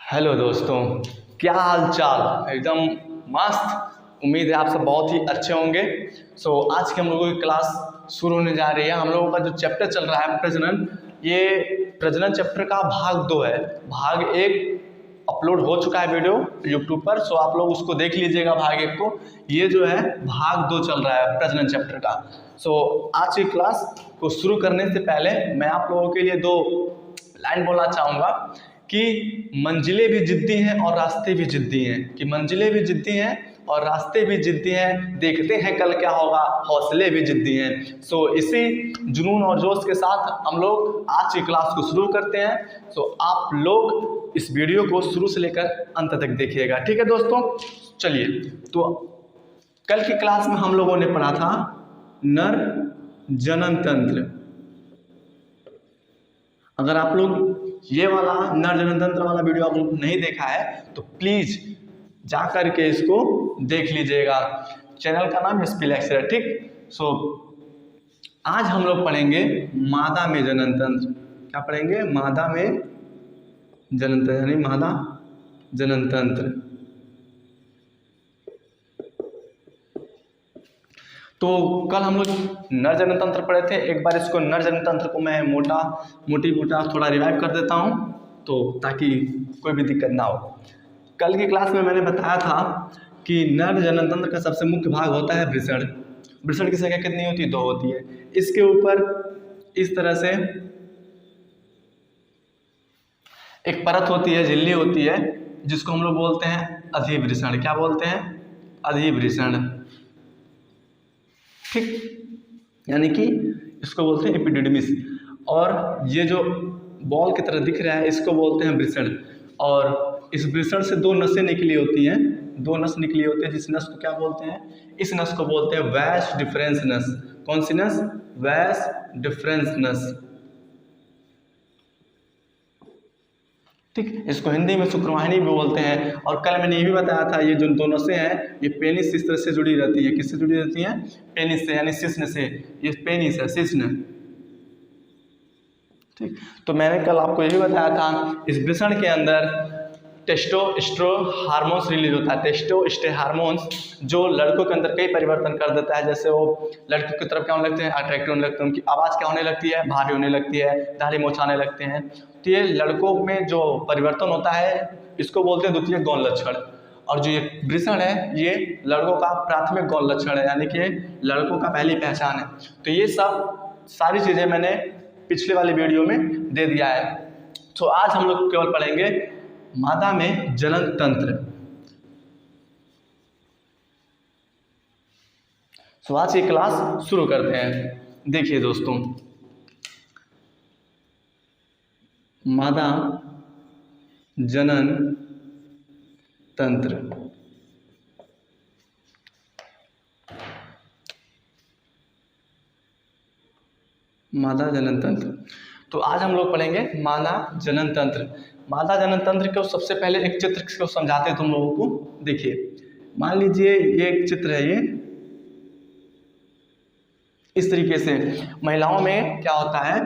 Hello दोस्तों, क्या हाल चाल। एकदम मस्त। उम्मीद है आप सब बहुत ही अच्छे होंगे। आज की हम लोगों की क्लास शुरू होने जा रही है। हम लोगों का जो चैप्टर चल रहा है प्रजनन, ये प्रजनन चैप्टर का भाग 2 है। भाग 1 अपलोड हो चुका है वीडियो यूट्यूब पर, आप लोग उसको देख लीजिएगा भाग 1 को। ये जो है भाग 2 चल रहा है प्रजनन चैप्टर का। आज की क्लास को शुरू करने से पहले मैं आप लोगों के लिए 2 लाइन बोलना चाहूँगा कि मंजिलें भी जिद्दी हैं और रास्ते भी जिद्दी हैं। कि मंजिलें भी जिद्दी हैं और रास्ते भी जिद्दी हैं, देखते हैं कल क्या होगा, हौसले भी जिद्दी हैं। इसी जुनून और जोश के साथ हम लोग आज की क्लास को शुरू करते हैं। आप लोग इस वीडियो को शुरू से लेकर अंत तक देखिएगा, ठीक है दोस्तों। चलिए, तो कल की क्लास में हम लोगों ने पढ़ा था नर जनन तंत्र। अगर आप लोग ये वाला नर जनन तंत्र वाला वीडियो आप लोग नहीं देखा है तो प्लीज जा कर के इसको देख लीजिएगा। चैनल का नाम एसपी लेक्चर है, ठीक। आज हम लोग पढ़ेंगे मादा में जनन तंत्र। क्या पढ़ेंगे? मादा में जनन तंत्र, यानी मादा जनन तंत्र। तो कल हम लोग नर जनन तंत्र पढ़े थे। एक बार इसको नर जनन तंत्र को मैं मोटा थोड़ा रिवाइव कर देता हूँ, तो ताकि कोई भी दिक्कत ना हो। कल की क्लास में मैंने बताया था कि नर जनन तंत्र का सबसे मुख्य भाग होता है वृषण। वृषण की संख्या कितनी होती है? 2 होती है। इसके ऊपर इस तरह से एक परत होती है, झिल्ली होती है, जिसको हम लोग बोलते हैं अधिवृषण। क्या बोलते हैं? अधिवृषण, ठीक। यानी कि इसको बोलते हैं एपिडिडमिस। और ये जो बॉल की तरह दिख रहा है इसको बोलते हैं वृषण। और इस वृषण से 2 नसें निकली होती हैं। 2 नस निकली होती है, जिस नस को क्या बोलते हैं? इस नस को बोलते हैं वैस डिफरेंस नस। कौन सी नस? वैस डिफरेंस नस, ठीक। इसको हिंदी में शुक्रवाहिनी भी बोलते हैं। और कल मैंने ये भी बताया था, ये जो 2 नसें हैं ये पेनिस इस तरह से जुड़ी रहती है। किससे जुड़ी रहती हैं? पेनिस से, यानी शिश्न से। ये पेनिस है, शिश्न, ठीक। तो मैंने कल आपको ये भी बताया था, इस वृषण के अंदर टेस्टोस्टेरो हार्मोन्स रिलीज होता है। टेस्टोस्टेरो हार्मोन्स जो लड़कों के अंदर कई परिवर्तन कर देता है। जैसे वो लड़कियों की तरफ क्या होने लगते हैं? अट्रैक्टिव होने लगते हैं। उनकी आवाज़ क्या होने लगती है? भारी होने लगती है, दाढ़ी मोछाने लगते हैं। तो ये लड़कों में जो परिवर्तन होता है इसको बोलते हैं द्वितीयक गौण लक्षण। और जो ये वृषण है ये लड़कों का प्राथमिक गौण लक्षण है, यानी कि लड़कों का पहली पहचान है। तो ये सब सारी चीज़ें मैंने पिछले वाली वीडियो में दे दिया है। आज हम लोग केवल पढ़ेंगे मादा में जनन तंत्र। आज की क्लास शुरू करते हैं। देखिए दोस्तों, मादा जनन तंत्र। मादा जनन तंत्र। तो आज हम लोग पढ़ेंगे मादा जनन तंत्र। मादा जनन तंत्र को सबसे पहले एक चित्र को समझाते हैं तुम लोगों को। देखिए, मान लीजिए ये एक चित्र है, ये इस तरीके से महिलाओं में क्या होता है,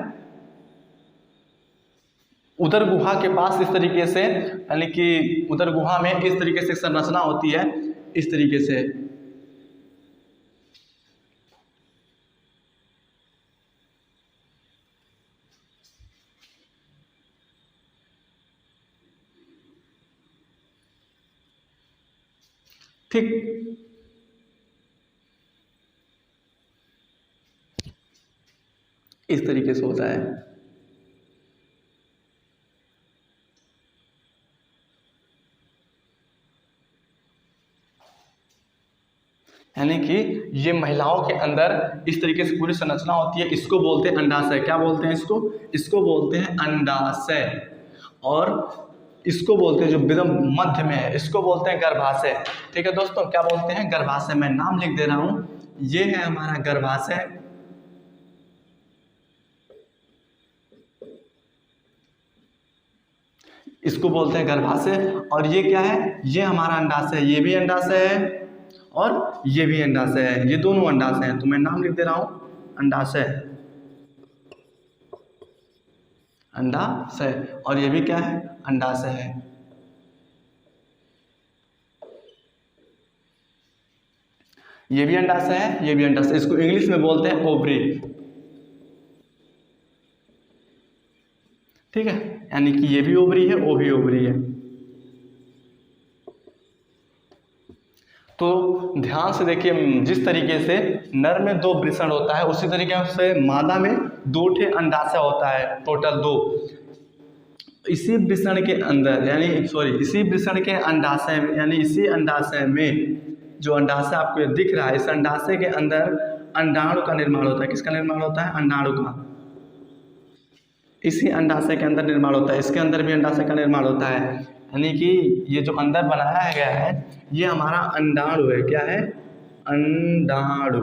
उदर गुहा के पास इस तरीके से, यानी कि उदर गुहा में इस तरीके से संरचना होती है, इस तरीके से। ठीक, इस तरीके से होता है। यानी कि ये महिलाओं के अंदर इस तरीके से पूरी संरचना होती है। इसको बोलते हैं अंडाशय। क्या बोलते हैं इसको? इसको बोलते हैं अंडाशय। और इसको बोलते हैं, जो बिदम मध्य में है, इसको बोलते हैं गर्भाशय। ठीक है दोस्तों, क्या बोलते हैं? गर्भाशय। मैं नाम लिख दे रहा हूं, ये है हमारा गर्भाशय। इसको बोलते हैं गर्भाशय। और ये क्या है? ये हमारा अंडाशय। ये भी अंडाशय है और ये भी अंडाशय है। ये दोनों अंडाशय हैं। तो मैं नाम लिख दे रहा हूं, अंडाशय, अंडाशय। और ये भी क्या है? अंडाशय है। ये भी अंडाशय है, ये भी अंडाशय, इसको इंग्लिश में बोलते हैं ओवरी। ठीक है, यानी कि ये भी ओवरी है, वो भी ओवरी है। तो ध्यान से देखिए, जिस तरीके से नर में 2 वृषण होता है, उसी तरीके से मादा में 2 ठे अंडाशय होता है, टोटल 2। इसी वृषण के अंदर इसी वृषण के अंडाशय में, यानी इसी अंडाशय में, जो अंडाशय आपको दिख रहा है, इस अंडाशय के अंदर अंडाणु का निर्माण होता है। किसका निर्माण होता है? अंडाणु का। इसी अंडाशय के अंदर निर्माण होता है, इसके अंदर भी अंडाशय का निर्माण होता है। यानी कि ये जो अंदर बनाया गया है, ये हमारा अंडाणु है। क्या है? अंडाणु।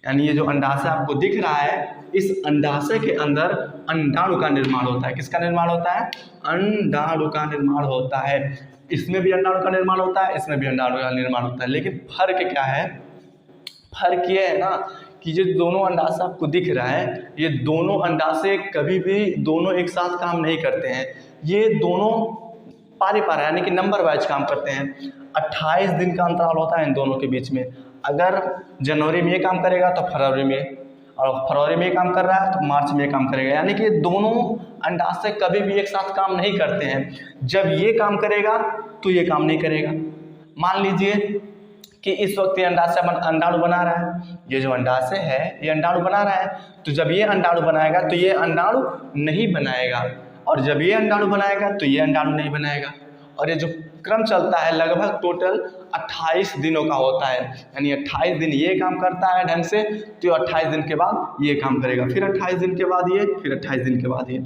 यानी ये जो अंडाशय आपको दिख रहा है, इस अंडाशय के अंदर अंडाणु का निर्माण होता है। किसका निर्माण होता है? अंडाणु का निर्माण होता है। इसमें भी अंडाणु का निर्माण होता है, इसमें भी अंडाणु का निर्माण होता है। लेकिन फर्क क्या है? फर्क ये है ना कि ये दोनों अंडाशय आपको दिख रहा है, ये दोनों अंडाशय कभी भी दोनों एक साथ काम नहीं करते हैं। ये दोनों पारी पारा, यानी कि नंबर वाइज काम करते हैं। 28 दिन का अंतराल होता है इन दोनों के बीच में। अगर जनवरी में ये काम करेगा तो फरवरी में, और फरवरी में ये काम कर रहा है तो मार्च में ये काम करेगा। यानी कि दोनों अंडाशय कभी भी एक साथ काम नहीं करते हैं। जब ये काम करेगा तो ये काम नहीं करेगा। मान लीजिए कि इस वक्त ये अंडाणु बना रहा है, ये जो अंडाशय है ये अंडाणु बना रहा है, तो जब ये अंडाणु बनाएगा तो ये अंडाणु नहीं बनाएगा, और जब ये अंडाणु बनाएगा तो ये अंडाणु नहीं बनाएगा। और ये जो क्रम चलता है लगभग टोटल 28 दिनों का होता है। यानी 28 दिन ये काम करता है ढंग से, तो 28 दिन के बाद ये काम करेगा, फिर 28 दिन के बाद ये, फिर 28 दिन के बाद ये।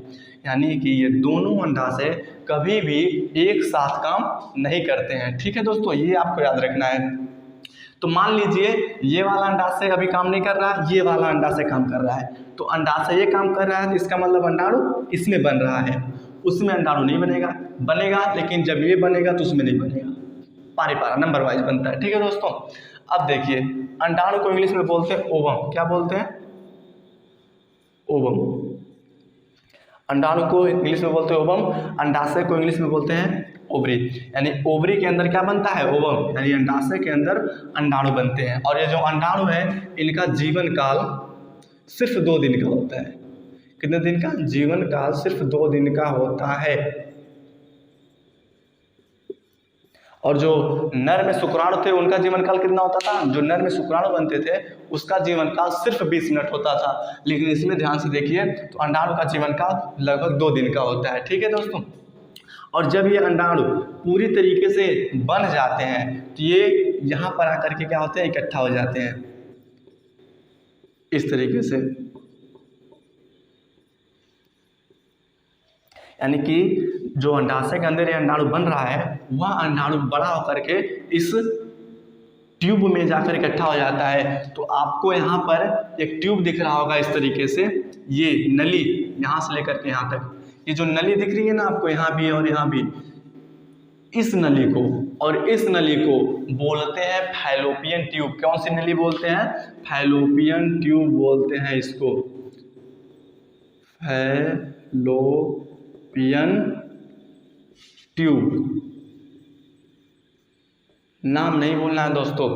यानी कि ये दोनों अंडाशय कभी भी एक साथ काम नहीं करते हैं। ठीक है दोस्तों, ये आपको याद रखना है। तो मान लीजिए ये वाला अंडाशय अभी काम नहीं कर रहा, ये वाला अंडाशय काम कर रहा है। तो अंडाशय ये काम कर रहा है तो इसका मतलब अंडाणु इसमें बन रहा है, उसमें अंडाणु नहीं बनेगा, लेकिन जब ये बनेगा तो उसमें नहीं बनेगा। पारी पारा नंबर वाइज बनता है। ठीक है दोस्तों, अब देखिए अंडाणु को इंग्लिश में बोलते हैं ओवम। क्या बोलते हैं? ओवम। अंडाणु को इंग्लिश में बोलते हैं ओवम, अंडाशय को इंग्लिश में बोलते हैं ओवरी। यानी ओवरी के अंदर क्या बनता है? ओवम। यानी अंडाशय के अंदर अंडाणु बनते हैं। और ये जो अंडाणु है, इनका जीवन काल सिर्फ 2 दिन का होता है। कितने दिन का? जीवन काल सिर्फ 2 दिन का होता है। और जो नर में शुक्राणु थे उनका जीवन काल कितना होता था? जो नर में शुक्राणु बनते थे उसका जीवन काल सिर्फ 20 मिनट होता था। लेकिन इसमें ध्यान से देखिए तो अंडाणु का जीवन काल लगभग 2 दिन का होता है। ठीक है दोस्तों, और जब ये अंडाणु पूरी तरीके से बन जाते हैं तो ये यहाँ पर आकर के क्या होते हैं? इकट्ठा हो जाते हैं इस तरीके से। यानी कि जो अंडाशय के अंदर ये अंडाणु बन रहा है, वह अंडाणु बड़ा होकर के इस ट्यूब में जाकर इकट्ठा हो जाता है। तो आपको यहाँ पर एक ट्यूब दिख रहा होगा इस तरीके से, ये नली यहाँ से लेकर के यहाँ तक, ये जो नली दिख रही है ना आपको, यहाँ भी और यहाँ भी, इस नली को और इस नली को बोलते हैं फैलोपियन ट्यूब। कौन सी नली बोलते हैं? फैलोपियन ट्यूब बोलते हैं इसको, फैलोपियन ट्यूब। नाम नहीं बोलना है दोस्तों।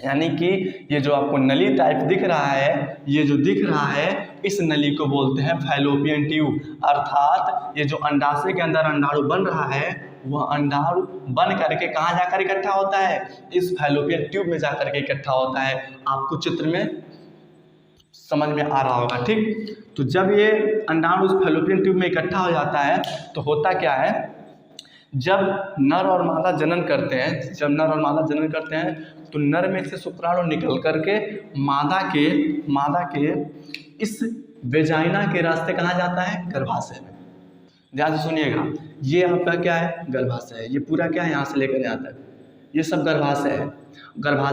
यानी कि ये जो आपको नली टाइप दिख रहा है, ये जो दिख रहा है, इस नली को बोलते हैं फैलोपियन ट्यूब। अर्थात ये जो अंडाशय के अंदर अंडाणु बन रहा है, वह अंडाणु बन करके कहाँ जाकर इकट्ठा होता है? इस फैलोपियन ट्यूब में जाकर के इकट्ठा होता है। आपको चित्र में समझ में आ रहा होगा। ठीक, तो जब ये अंडाणु उस फैलोपियन ट्यूब में इकट्ठा हो जाता है तो होता क्या है, जब नर और मादा जनन करते हैं, तो नर में से शुक्राणु निकल करके मादा के इस वेजाइना के रास्ते कहाँ जाता है? गर्भाशय में। ध्यान से सुनिएगा, ये आपका क्या है? गर्भाशय है। ये पूरा क्या है? यहाँ से लेकर यहाँ तक ये सब गर्भाशय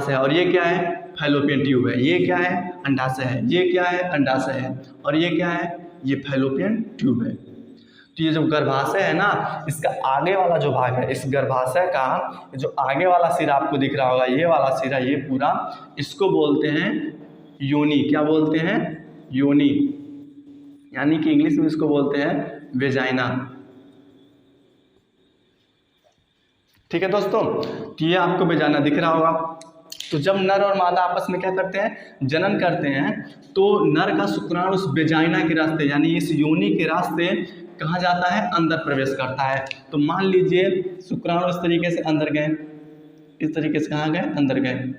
है। और ये क्या है? फैलोपियन ट्यूब है। ये क्या है? अंडाशय है। ये क्या है? अंडाशय है। और ये क्या है? ये फैलोपियन ट्यूब है। तो ये जो गर्भाशय है ना, इसका आगे वाला जो भाग है, इस गर्भाशय का जो आगे वाला सिरा आपको दिख रहा होगा, ये वाला सिरा, ये पूरा, इसको बोलते हैं योनि। क्या बोलते हैं? योनि। यानी कि इंग्लिश में इसको बोलते हैं वेजाइना। ठीक है दोस्तों, तो ये आपको वेजाइना दिख रहा होगा। तो जब नर और मादा आपस में क्या करते हैं, जनन करते हैं, तो नर का शुक्राणु उस वेजाइना के रास्ते यानी इस योनि के रास्ते कहाँ जाता है, अंदर प्रवेश करता है। तो मान लीजिए शुक्राणु इस तरीके से अंदर गए, इस तरीके से कहाँ गए, अंदर गए,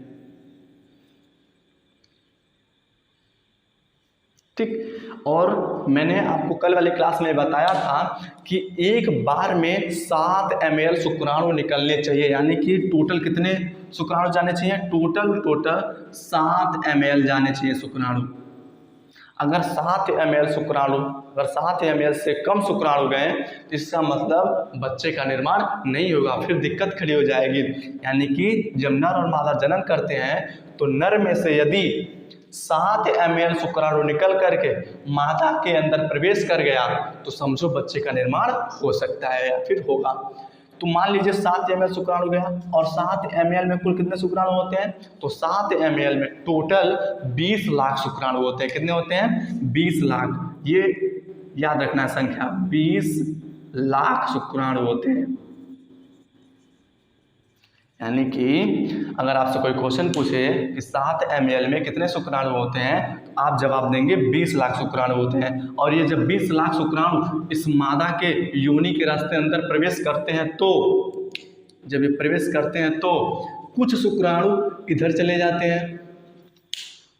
ठीक। और मैंने आपको कल वाली क्लास में बताया था कि एक बार में 7 ml शुक्राणु निकलने चाहिए, यानी कि टोटल कितने शुक्राणु जाने चाहिए, टोटल 7 ml जाने चाहिए शुक्राणु। अगर 7 ml शुक्राणु, अगर 7 ml से कम शुक्राणु गए तो इसका मतलब बच्चे का निर्माण नहीं होगा, फिर दिक्कत खड़ी हो जाएगी। यानी कि जब नर और मादा जनन करते हैं तो नर में से यदि 7 ml शुक्राणु निकल करके मादा के अंदर प्रवेश कर गया तो समझो बच्चे का निर्माण हो सकता है या फिर होगा। तो मान लीजिए 7 ml शुक्राणु गया और 7 ml में कुल कितने शुक्राणु होते हैं, तो 7 ml में टोटल 20 लाख शुक्राणु होते हैं। कितने होते हैं, 20 लाख। ये याद रखना संख्या, 20 लाख शुक्राणु होते हैं। यानी कि अगर आपसे कोई क्वेश्चन पूछे कि 7 ml में कितने शुक्राणु होते हैं, तो आप जवाब देंगे 20 लाख शुक्राणु होते हैं। और ये जब 20 लाख शुक्राणु इस मादा के योनि के रास्ते अंदर प्रवेश करते हैं, तो जब ये प्रवेश करते हैं तो कुछ शुक्राणु इधर चले जाते हैं,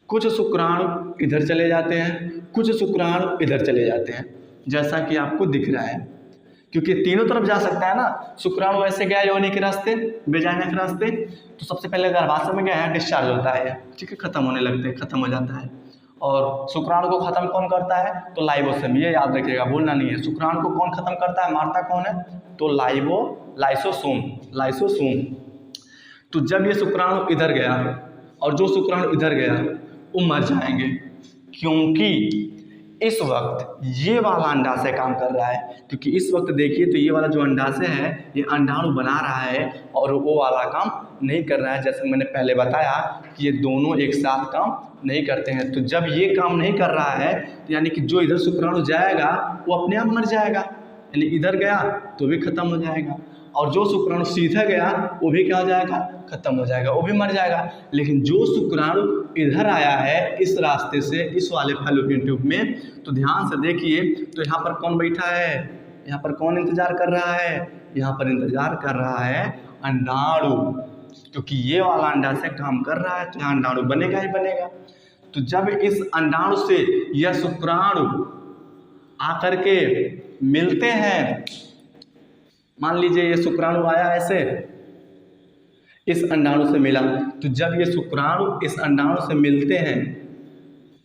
कुछ शुक्राणु इधर चले जाते हैं, कुछ शुक्राणु इधर चले जाते हैं, जैसा कि आपको दिख रहा है, क्योंकि तीनों तरफ जा सकता है ना। शुक्राणु ऐसे गया योनि के रास्ते, वेजाइना के रास्ते, तो सबसे पहले गर्भाशय में गया है, डिस्चार्ज होता है, ठीक है, खत्म होने लगते हैं, खत्म हो जाता है। और शुक्राणु को खत्म कौन करता है, तो लाइबोसोम, ये याद रखिएगा, भूलना नहीं है। शुक्राणु को कौन खत्म करता है, मारता कौन है, तो लाइसोसोम। तो जब ये शुक्राणु इधर गया और जो शुक्राणु इधर गया वो मर जाएंगे, क्योंकि इस वक्त ये वाला अंडाशय काम कर रहा है। क्योंकि इस वक्त देखिए तो ये वाला जो अंडाशय है ये अंडाणु बना रहा है और वो वाला काम नहीं कर रहा है। जैसे मैंने पहले बताया कि ये दोनों एक साथ काम नहीं करते हैं। तो जब ये काम नहीं कर रहा है तो यानी कि जो इधर शुक्राणु जाएगा वो अपने आप मर जाएगा, यानी इधर गया तो भी खत्म हो जाएगा, और जो शुक्राणु सीधा गया वो भी क्या हो जाएगा, खत्म हो जाएगा, वो भी मर जाएगा। लेकिन जो शुक्राणु इधर आया है इस रास्ते से, इस वाले फैलोपियन ट्यूब में, तो ध्यान से देखिए तो यहाँ पर कौन बैठा है, यहाँ पर कौन इंतजार कर रहा है, यहाँ पर इंतजार कर रहा है अंडाणु, क्योंकि ये वाला अंडाशय काम कर रहा है तो यहाँ अंडाणु बनेगा ही बनेगा। तो जब इस अंडाणु से यह शुक्राणु आकर के मिलते हैं, मान लीजिए ये शुक्राणु आया ऐसे, इस अंडाणु से मिला, तो जब ये शुक्राणु इस अंडाणु से मिलते हैं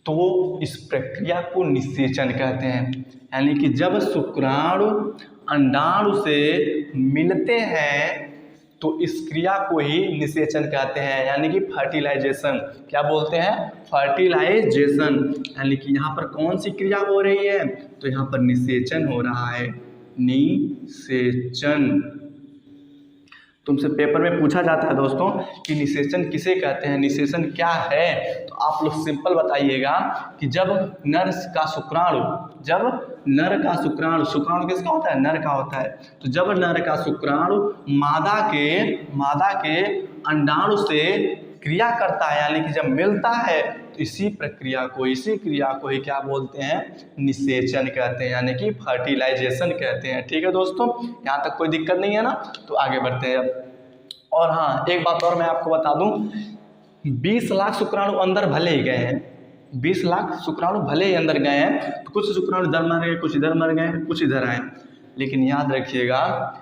तो इस प्रक्रिया को निषेचन कहते हैं। यानी कि जब शुक्राणु अंडाणु से मिलते हैं तो इस क्रिया को ही निषेचन कहते हैं, यानी कि फर्टिलाइजेशन। क्या बोलते हैं, फर्टिलाइजेशन। यानी कि यहाँ पर कौन सी क्रिया हो रही है, तो यहाँ पर निषेचन हो रहा है, निषेचन। तुमसे पेपर में पूछा जाता है दोस्तों कि निषेचन किसे कहते हैं, निषेचन क्या है, तो आप लोग सिंपल बताइएगा कि जब नर का शुक्राणु, शुक्राणु किसका होता है, नर का होता है, तो जब नर का शुक्राणु मादा के अंडाणु से क्रिया करता है, यानी कि जब मिलता है, तो इसी क्रिया को ही क्या बोलते हैं, निषेचन कहते हैं, यानी कि फर्टिलाइजेशन कहते हैं। ठीक है दोस्तों, यहाँ तक कोई दिक्कत नहीं है ना, तो आगे बढ़ते हैं अब। और हाँ, एक बात और मैं आपको बता दूं, 20 लाख शुक्राणु अंदर भले ही गए हैं, 20 लाख शुक्राणु भले ही अंदर गए हैं, तो कुछ शुक्राणु इधर मर गए, कुछ इधर मर गए, कुछ इधर आए, लेकिन याद रखिएगा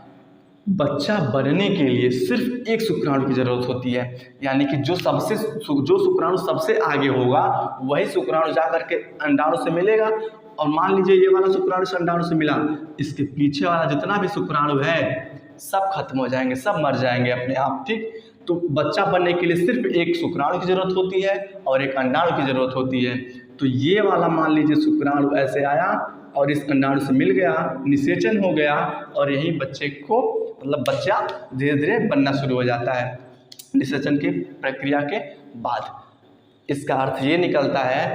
बच्चा बनने के लिए सिर्फ एक शुक्राणु की जरूरत होती है। यानी कि जो शुक्राणु सबसे आगे होगा वही शुक्राणु जा करके अंडाणु से मिलेगा, और मान लीजिए ये वाला शुक्राणु से अंडाणु से मिला, इसके पीछे वाला जितना भी शुक्राणु है सब खत्म हो जाएंगे, सब मर जाएंगे अपने आप। ठीक, तो बच्चा बनने के लिए सिर्फ एक शुक्राणु की जरूरत होती है और एक अंडाणु की जरूरत होती है। तो ये वाला मान लीजिए शुक्राणु ऐसे आया और इस अंडाणु से मिल गया, निषेचन हो गया, और यही बच्चे को मतलब बच्चा धीरे धीरे बनना शुरू हो जाता है निषेचन की प्रक्रिया के बाद। इसका अर्थ ये निकलता है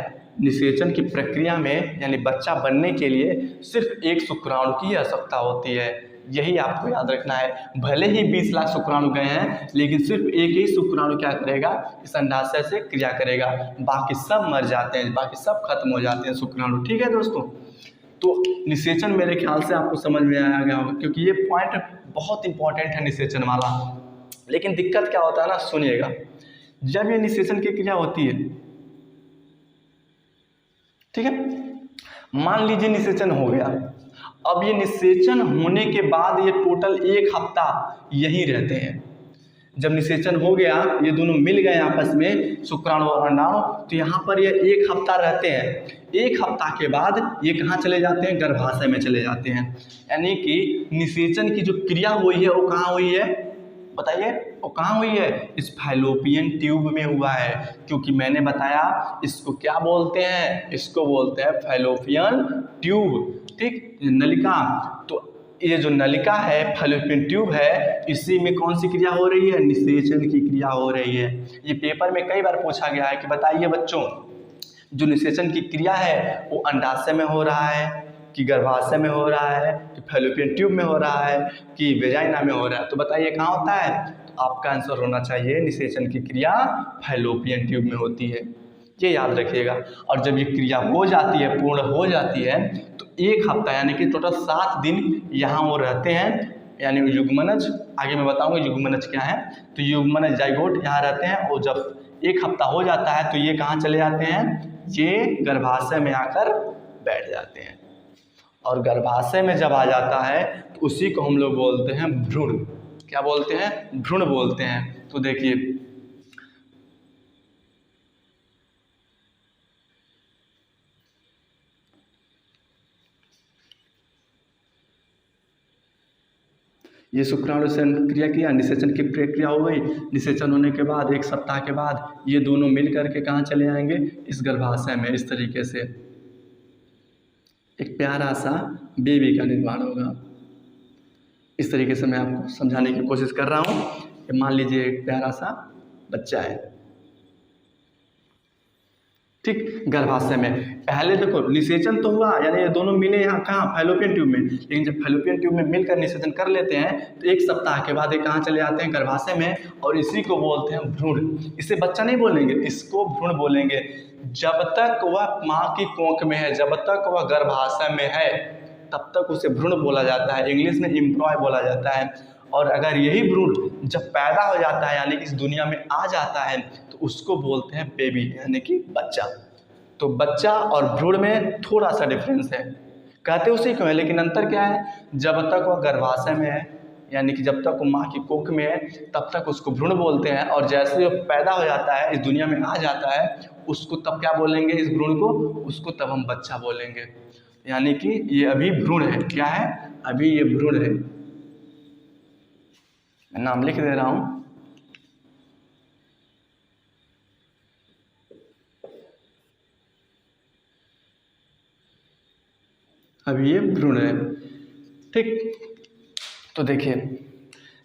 निषेचन की प्रक्रिया में, यानी बच्चा बनने के लिए सिर्फ एक शुक्राणु की आवश्यकता होती है, यही आपको याद रखना है। भले ही 20 लाख शुक्राणु गए हैं, लेकिन सिर्फ एक ही शुक्राणु क्या करेगा, इस अंडाशय से क्रिया करेगा, बाकी सब मर जाते हैं, बाकी सब खत्म हो जाते हैं शुक्राणु। ठीक है दोस्तों, तो निषेचन मेरे ख्याल से आपको समझ में आया गया होगा, क्योंकि ये पॉइंट बहुत इंपॉर्टेंट है निषेचन वाला। लेकिन दिक्कत क्या होता है ना, सुनिएगा, जब ये निषेचन की क्रिया होती है, ठीक है, मान लीजिए निषेचन हो गया, अब ये निषेचन होने के बाद ये टोटल 1 हफ्ता यहीं रहते हैं। जब निषेचन हो गया, ये दोनों मिल गए आपस में, शुक्राणु और अंडाणु, तो यहाँ पर ये 1 हफ्ता रहते हैं। 1 हफ्ता के बाद ये कहाँ चले जाते हैं, गर्भाशय में चले जाते हैं। यानी कि निषेचन की जो क्रिया हुई है वो कहाँ हुई है, बताइए, वो कहाँ हुई है, इस फैलोपियन ट्यूब में हुआ है। क्योंकि मैंने बताया इसको क्या बोलते हैं, इसको बोलते हैं फैलोपियन ट्यूब, ठीक, नलिका। तो ये जो नलिका है, फैलोपियन ट्यूब है, इसी में कौन सी क्रिया हो रही है, निषेचन की क्रिया हो रही है। ये पेपर में कई बार पूछा गया है कि बताइए बच्चों, जो निषेचन की क्रिया है वो अंडाशय में हो रहा है कि गर्भाशय में हो रहा है कि फैलोपियन ट्यूब में हो रहा है कि वेजाइना में हो रहा है, तो बताइए कहाँ होता है। तो आपका आंसर होना चाहिए निषेचन की क्रिया फैलोपियन ट्यूब में होती है, ये याद रखिएगा। और जब ये क्रिया हो जाती है, पूर्ण हो जाती है, तो 1 हफ्ता यानी कि टोटल 7 दिन यहाँ वो रहते हैं, यानी युग्मनज, आगे मैं बताऊँगा युग्मनज क्या है। तो युग्मनज जाइगोट यहाँ रहते हैं, और जब 1 हफ्ता हो जाता है तो ये कहाँ चले जाते हैं, ये गर्भाशय में आकर बैठ जाते हैं। और गर्भाशय में जब आ जाता है तो उसी को हम लोग बोलते हैं भ्रूण। क्या बोलते हैं, भ्रूण बोलते हैं। तो देखिए, ये शुक्राणु से क्रिया किया, निषेचन की प्रक्रिया हो गई। निषेचन होने के बाद 1 सप्ताह के बाद ये दोनों मिल करके कहाँ चले आएंगे, इस गर्भाशय में। इस तरीके से एक प्यारा सा बेबी का निर्माण होगा। इस तरीके से मैं आपको समझाने की कोशिश कर रहा हूँ कि मान लीजिए एक प्यारा सा बच्चा है, ठीक, गर्भाशय में। पहले देखो निषेचन तो हुआ, यानी ये दोनों मिले यहाँ कहाँ, फैलोपियन ट्यूब में। लेकिन जब फैलोपियन ट्यूब में मिलकर निषेचन कर लेते हैं तो 1 सप्ताह के बाद ये कहाँ चले जाते हैं, गर्भाशय में। और इसी को बोलते हैं भ्रूण। इसे बच्चा नहीं बोलेंगे, इसको भ्रूण बोलेंगे। जब तक वह माँ की कोख में है, जब तक वह गर्भाशय में है, तब तक उसे भ्रूण बोला जाता है। इंग्लिश में एम्ब्रॉय बोला जाता है। और अगर यही भ्रूण जब पैदा हो जाता है, यानी कि इस दुनिया में आ जाता है, तो उसको बोलते हैं बेबी, यानी कि बच्चा। तो बच्चा और भ्रूण में थोड़ा सा डिफरेंस है, कहते उसी को है, लेकिन अंतर क्या है, जब तक वह गर्भाशय में है, यानी कि जब तक वो माँ की कोख में है, तब तक उसको भ्रूण बोलते हैं। और जैसे वो पैदा हो जाता है, इस दुनिया में आ जाता है, उसको तब क्या बोलेंगे, इस भ्रूण को, उसको तब हम बच्चा बोलेंगे। यानी कि ये अभी भ्रूण है। क्या है, अभी ये भ्रूण है। मैं नाम लिख दे रहा हूँ। अभी ये भ्रूण है, ठीक। तो देखिए,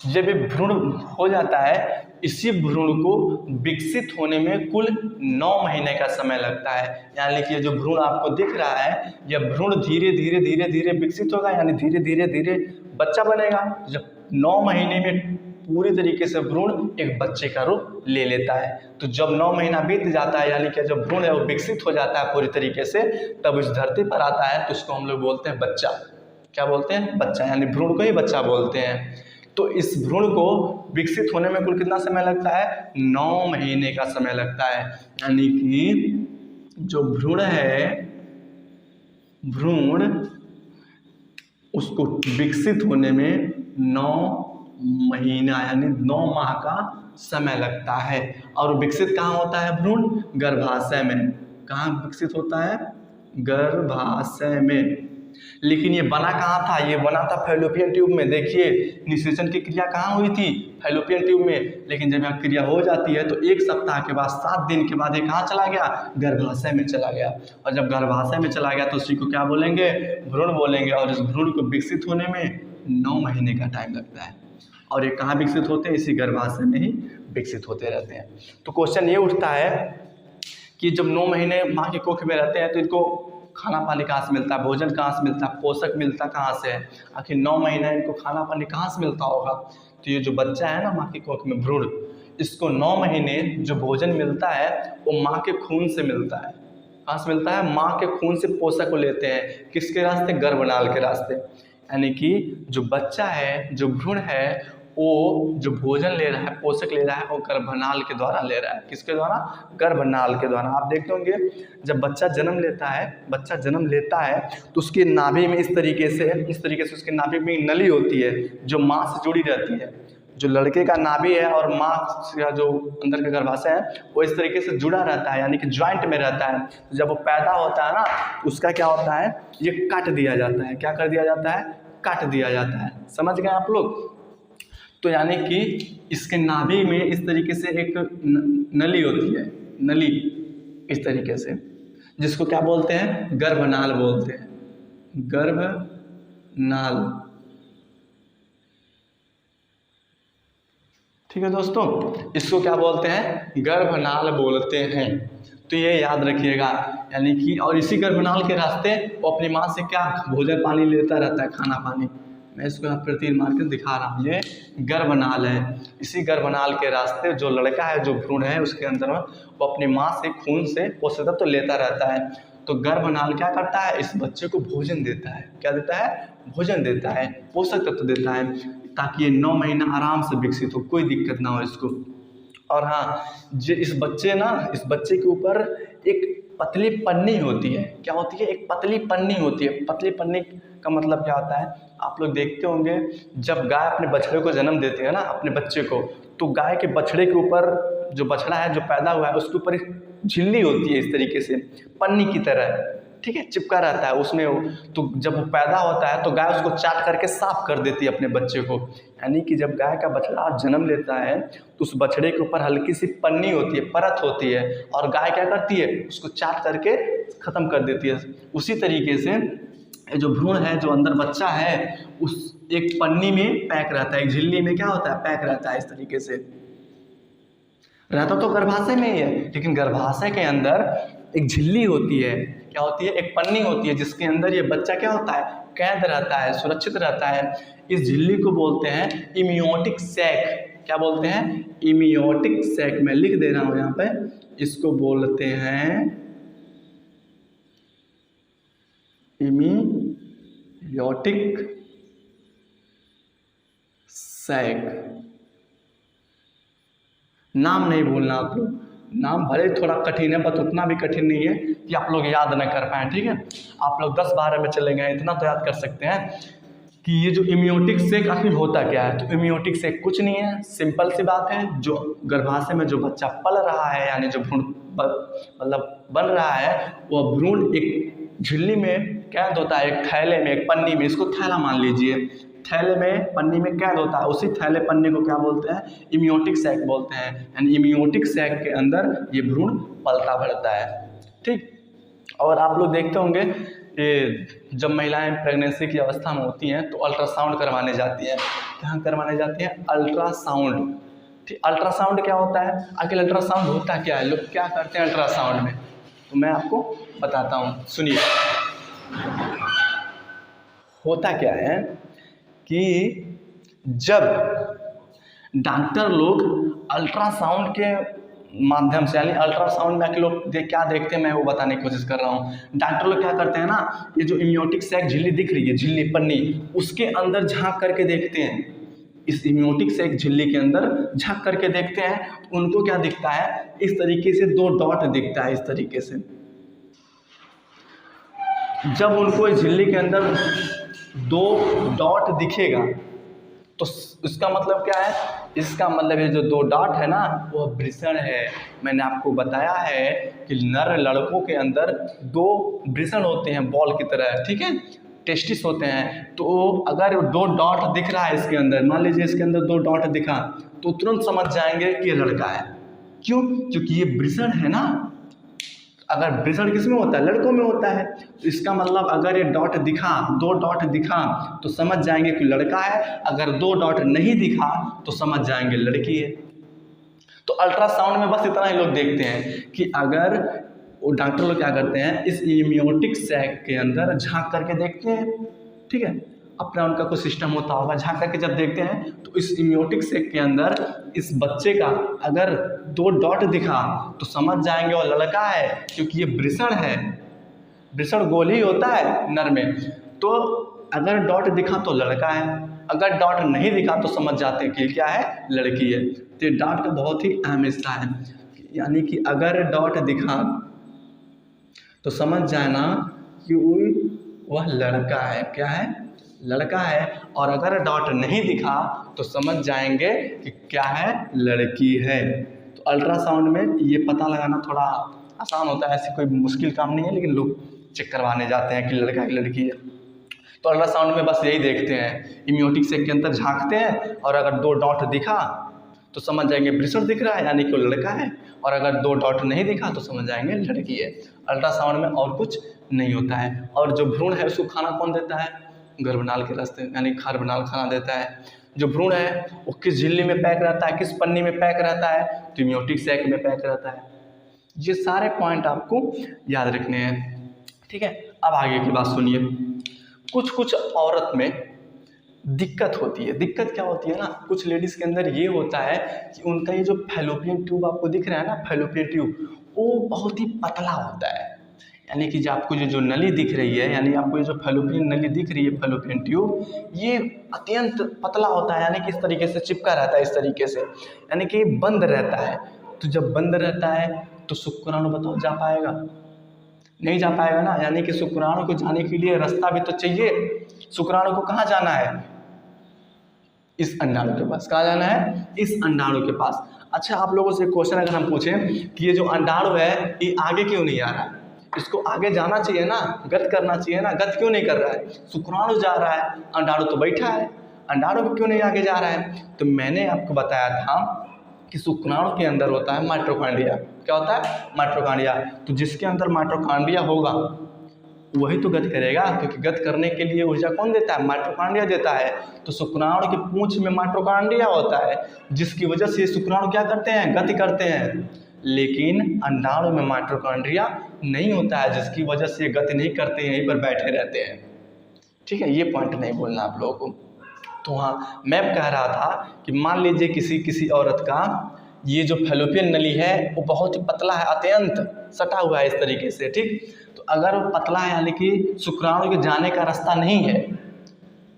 जब ये भ्रूण हो जाता है, इसी भ्रूण को विकसित होने में कुल 9 महीने का समय लगता है। यानी कि ये जो भ्रूण आपको दिख रहा है, यह भ्रूण धीरे धीरे धीरे धीरे विकसित होगा, यानी धीरे धीरे धीरे बच्चा बनेगा। जब 9 महीने में पूरी तरीके से भ्रूण एक बच्चे का रूप ले लेता है। तो जब 9 महीना बीत जाता है, यानी कि जब भ्रूण है वो विकसित हो जाता है पूरी तरीके से, तब इस धरती पर आता है, तो इसको हम लोग बोलते हैं बच्चा। क्या बोलते हैं, बच्चा, यानी भ्रूण को ही बच्चा बोलते हैं। तो इस भ्रूण को विकसित होने में कुल कितना समय लगता है, 9 महीने का समय लगता है। यानी कि जो भ्रूण है, भ्रूण, उसको विकसित होने में 9 महीना यानी 9 माह का समय लगता है। और विकसित कहाँ होता है भ्रूण, गर्भाशय में। कहाँ विकसित होता है, गर्भाशय में। लेकिन ये बना कहाँ था, ये बना था फैलोपियन ट्यूब में। देखिए, निषेचन की क्रिया कहाँ हुई थी, फैलोपियन ट्यूब में। लेकिन जब यहाँ क्रिया हो जाती है तो 1 सप्ताह के बाद, 7 दिन के बाद ये कहाँ चला गया, गर्भाशय में चला गया। और जब गर्भाशय में चला गया तो उसी को क्या बोलेंगे, भ्रूण बोलेंगे। और इस भ्रूण को विकसित होने में 9 महीने का टाइम लगता है। और ये कहाँ विकसित होते हैं, इसी गर्भाशय में ही विकसित होते रहते हैं। तो क्वेश्चन ये उठता है कि जब 9 महीने माँ की कोख में रहते हैं तो इनको खाना पानी कहाँ से मिलता है, भोजन कहाँ से मिलता है, पोषक मिलता कहाँ से है, आखिर 9 महीना इनको खाना पानी कहाँ से मिलता होगा। तो ये जो बच्चा है ना माँ की कोख में भ्रूण, इसको 9 महीने जो भोजन मिलता है वो माँ के खून से मिलता है। कहाँ से मिलता है, माँ के खून से पोषक को लेते हैं, किसके रास्ते, गर्भनाल के रास्ते। यानी कि जो बच्चा है, जो भ्रूण है, वो जो भोजन ले रहा है, पोषक ले रहा है, वो गर्भनाल के द्वारा ले रहा है। किसके द्वारा, गर्भनाल के द्वारा। आप देखते होंगे जब बच्चा जन्म लेता है तो उसकी नाभि में इस तरीके से उसकी नाभि में नली होती है जो माँ से जुड़ी रहती है। जो लड़के का नाभि है और माँ का जो अंदर का गर्भाशय है वो इस तरीके से जुड़ा रहता है, यानी कि ज्वाइंट में रहता है। तो जब वो पैदा होता है ना, उसका क्या होता है, ये काट दिया जाता है। क्या कर दिया जाता है, काट दिया जाता है। समझ गए आप लोग। तो यानी कि इसके नाभि में इस तरीके से एक नली होती है, नली इस तरीके से, जिसको क्या बोलते हैं, गर्भनाल बोलते हैं, गर्भनाल। ठीक है दोस्तों, इसको क्या बोलते हैं, गर्भनाल बोलते हैं। तो ये याद रखिएगा। यानी कि और इसी गर्भनाल के रास्ते वो अपनी माँ से क्या भोजन पानी लेता रहता है, खाना पानी। मैं इसको यहाँ पर तीर मार कर दिखा रहा हूँ, ये गर्भनाल है। इसी गर्भनाल के रास्ते जो लड़का है, जो भ्रूण है, उसके अंदर वो अपनी माँ से खून से पोषक तत्व तो लेता रहता है। तो गर्भनाल क्या करता है, इस बच्चे को भोजन देता है। क्या देता है, भोजन देता है, पोषक तत्व देता है, ताकि ये 9 महीना आराम से विकसित हो, कोई दिक्कत ना हो इसको। और हाँ, इस बच्चे के ऊपर एक पतली पन्नी होती है। क्या होती है, एक पतली पन्नी होती है। पतली पन्नी का मतलब क्या होता है, आप लोग देखते होंगे जब गाय अपने बछड़े को जन्म देती है ना, अपने बच्चे को, तो गाय के बछड़े के ऊपर, जो बछड़ा है जो पैदा हुआ है, उसके ऊपर एक झिल्ली होती है इस तरीके से, पन्नी की तरह, ठीक है, चिपका रहता है उसमें। तो जब वो पैदा होता है तो गाय उसको चाट करके साफ कर देती है अपने बच्चे को। यानी कि जब गाय का बछड़ा जन्म लेता है तो उस बछड़े के ऊपर हल्की सी पन्नी होती है, परत होती है, और गाय क्या करती है, उसको चाट करके ख़त्म कर देती है। उसी तरीके से जो भ्रूण है, जो अंदर बच्चा है, उस एक पन्नी में पैक रहता है, एक झिल्ली में क्या होता है, पैक रहता है। इस तरीके से रहता तो गर्भाशय में ही है, लेकिन गर्भाशय के अंदर एक झिल्ली होती है। क्या होती है, एक पन्नी होती है, जिसके अंदर ये बच्चा क्या होता है, कैद रहता है, सुरक्षित रहता है। इस झिल्ली को बोलते हैं इमियोटिक सैक। क्या बोलते हैं, इमियोटिक सैक। मैं लिख दे रहा हूँ यहाँ पे, इसको बोलते हैं इमियोटिक सैक। नाम नहीं भूलना आप लोग, नाम भले थोड़ा कठिन है, बट उतना भी कठिन नहीं है कि आप लोग याद न कर पाएँ। ठीक है, आप लोग 10-12 में चले गए, इतना तो याद कर सकते हैं कि ये जो इमियोटिक सैक आखिर होता क्या है। तो इमियोटिक सैक कुछ नहीं है, सिंपल सी बात है, जो गर्भाशय में जो बच्चा पल रहा है, यानी जो भ्रूण मतलब बन रहा है, वह भ्रूण एक झिल्ली में कैद होता है, एक थैले में, एक पन्नी में। इसको थैला मान लीजिए, थैले में, पन्नी में कैद होता है। उसी थैले पन्नी को क्या बोलते हैं, इमियोटिक सैक बोलते हैं। यानी इमियोटिक सैक के अंदर ये भ्रूण पलता बढ़ता है। ठीक, और आप लोग देखते होंगे ये जब महिलाएं प्रेगनेंसी की अवस्था में होती हैं तो अल्ट्रासाउंड करवाने जाती हैं। कहाँ करवाने जाती हैं, अल्ट्रासाउंड। ठीक, अल्ट्रासाउंड क्या होता है, आखिर अल्ट्रासाउंड होता क्या है, लोग क्या करते हैं अल्ट्रासाउंड में, तो मैं आपको बताता हूँ, सुनिए। होता क्या है कि जब डॉक्टर लोग अल्ट्रासाउंड के माध्यम से, यानी अल्ट्रासाउंड में लोग क्या देखते हैं, मैं वो बताने की कोशिश कर रहा हूँ। डॉक्टर लोग क्या करते हैं ना, ये जो इमियोटिक सैक झिल्ली दिख रही है, झिल्ली पन्नी, उसके अंदर झांक करके देखते हैं। इस इमियोटिक सैक झिल्ली के अंदर झांक करके देखते हैं, तो उनको क्या दिखता है, इस तरीके से 2 डॉट दिखता है। इस तरीके से जब उनको इस झिल्ली के अंदर 2 डॉट दिखेगा तो इसका मतलब क्या है, इसका मतलब ये जो 2 डॉट है ना, वो वृषण है। मैंने आपको बताया है कि नर लड़कों के अंदर 2 वृषण होते हैं, बॉल की तरह, ठीक है, टेस्टिस होते हैं। तो अगर 2 डॉट दिख रहा है इसके अंदर, मान लीजिए इसके अंदर 2 डॉट दिखा, तो तुरंत समझ जाएंगे कि ये लड़का है। क्यों, क्योंकि ये वृषण है ना। अगर वृषण किस में होता है, लड़कों में होता है, तो इसका मतलब अगर ये डॉट दिखा, 2 डॉट दिखा, तो समझ जाएंगे कि लड़का है। अगर 2 डॉट नहीं दिखा तो समझ जाएंगे लड़की है। तो अल्ट्रासाउंड में बस इतना ही लोग देखते हैं कि अगर वो डॉक्टर लोग क्या करते हैं, इस इम्यूटिक सैक के अंदर झांक करके देखते हैं, ठीक है, अपना उनका कोई सिस्टम होता होगा, झांक करके जब देखते हैं तो इस इम्यूटिक सैक के अंदर इस बच्चे का अगर 2 डॉट दिखा तो समझ जाएंगे वो लड़का है, क्योंकि ये वृषण है, वृषण गोल ही होता है नर में। तो अगर डॉट दिखा तो लड़का है, अगर डॉट नहीं दिखा तो समझ जाते हैं कि क्या है, लड़की है। तो ये डॉट का बहुत ही अहम हिस्सा है, यानी कि अगर डॉट दिखा तो समझ जाना कि वह लड़का है, क्या है, लड़का है। और अगर डॉट नहीं दिखा तो समझ जाएंगे कि क्या है, लड़की है। तो अल्ट्रासाउंड में ये पता लगाना थोड़ा आसान होता है, ऐसी कोई मुश्किल काम नहीं है, लेकिन लोग चेक करवाने जाते हैं कि लड़का है कि लड़की है। तो अल्ट्रासाउंड में बस यही देखते हैं, इम्यूटिक सैक के अंदर झांकते हैं और अगर 2 डॉट दिखा तो समझ जाएंगे वृषण दिख रहा है, यानी कि वो लड़का है, और अगर 2 डॉट नहीं दिखा तो समझ जाएंगे लड़की है। अल्ट्रासाउंड में और कुछ नहीं होता है। और जो भ्रूण है उसको खाना कौन देता है, गर्भनाल के रास्ते, यानी गर्भनाल खाना देता है। जो भ्रूण है वो किस झिल्ली में पैक रहता है, किस पन्नी में पैक रहता है, तो इम्यूटिक सैक में पैक रहता है। ये सारे पॉइंट आपको याद रखने हैं, ठीक है। अब आगे की बात सुनिए। कुछ औरत में दिक्कत होती है। दिक्कत क्या होती है ना, कुछ लेडीज़ के अंदर ये होता है कि उनका ये जो फैलोपियन ट्यूब आपको दिख रहा है ना, फैलोपियन ट्यूब, वो बहुत ही पतला होता है। यानी कि जो आपको जो नली दिख रही है, यानी आपको ये जो फैलोपियन नली दिख रही है, फैलोपियन ट्यूब, ये अत्यंत पतला होता है, यानी कि इस तरीके से चिपका रहता है, इस तरीके से, यानी कि बंद रहता है। तो जब बंद रहता है तो शुक्राणु बताओ जा पाएगा, नहीं जा पाएगा ना। यानी कि शुक्राणु को जाने के लिए रास्ता भी तो चाहिए। शुक्राणु को कहाँ जाना है, इस अंडाणु के पास। कहाँ जाना है, इस अंडाणु के पास। अच्छा, आप लोगों से क्वेश्चन अगर हम पूछें कि ये जो अंडाणु है ये आगे क्यों नहीं आ रहा है, इसको आगे जाना चाहिए ना, गत करना चाहिए ना, गत क्यों नहीं कर रहा है, शुक्राणु जा रहा है, अंडाणु तो बैठा है, अंडाणु को क्यों नहीं आगे जा रहा है। तो मैंने आपको बताया था कि शुक्राणु के अंदर होता है माइटोकॉन्ड्रिया। क्या होता है, माइटोकॉन्ड्रिया। तो जिसके अंदर माइटोकॉन्ड्रिया होगा वही तो गत करेगा, क्योंकि गत करने के लिए ऊर्जा कौन देता है, माइटोकॉन्ड्रिया देता है। तो शुक्राणु की पूंछ में माइटोकॉन्ड्रिया होता है, जिसकी वजह से शुक्राणु क्या करते हैं, गति करते हैं। लेकिन अंडाणु में माइटोकॉन्ड्रिया नहीं होता है, जिसकी वजह से गति नहीं करते हैं, यहीं पर बैठे रहते हैं, ठीक है। ये पॉइंट नहीं बोलना आप लोगों को। तो हाँ, मैं कह रहा था कि मान लीजिए किसी औरत का ये जो फैलोपियन नली है वो बहुत ही पतला है, अत्यंत सटा हुआ है इस तरीके से, ठीक। तो अगर वो पतला है, यानी कि शुक्राणु के जाने का रास्ता नहीं है,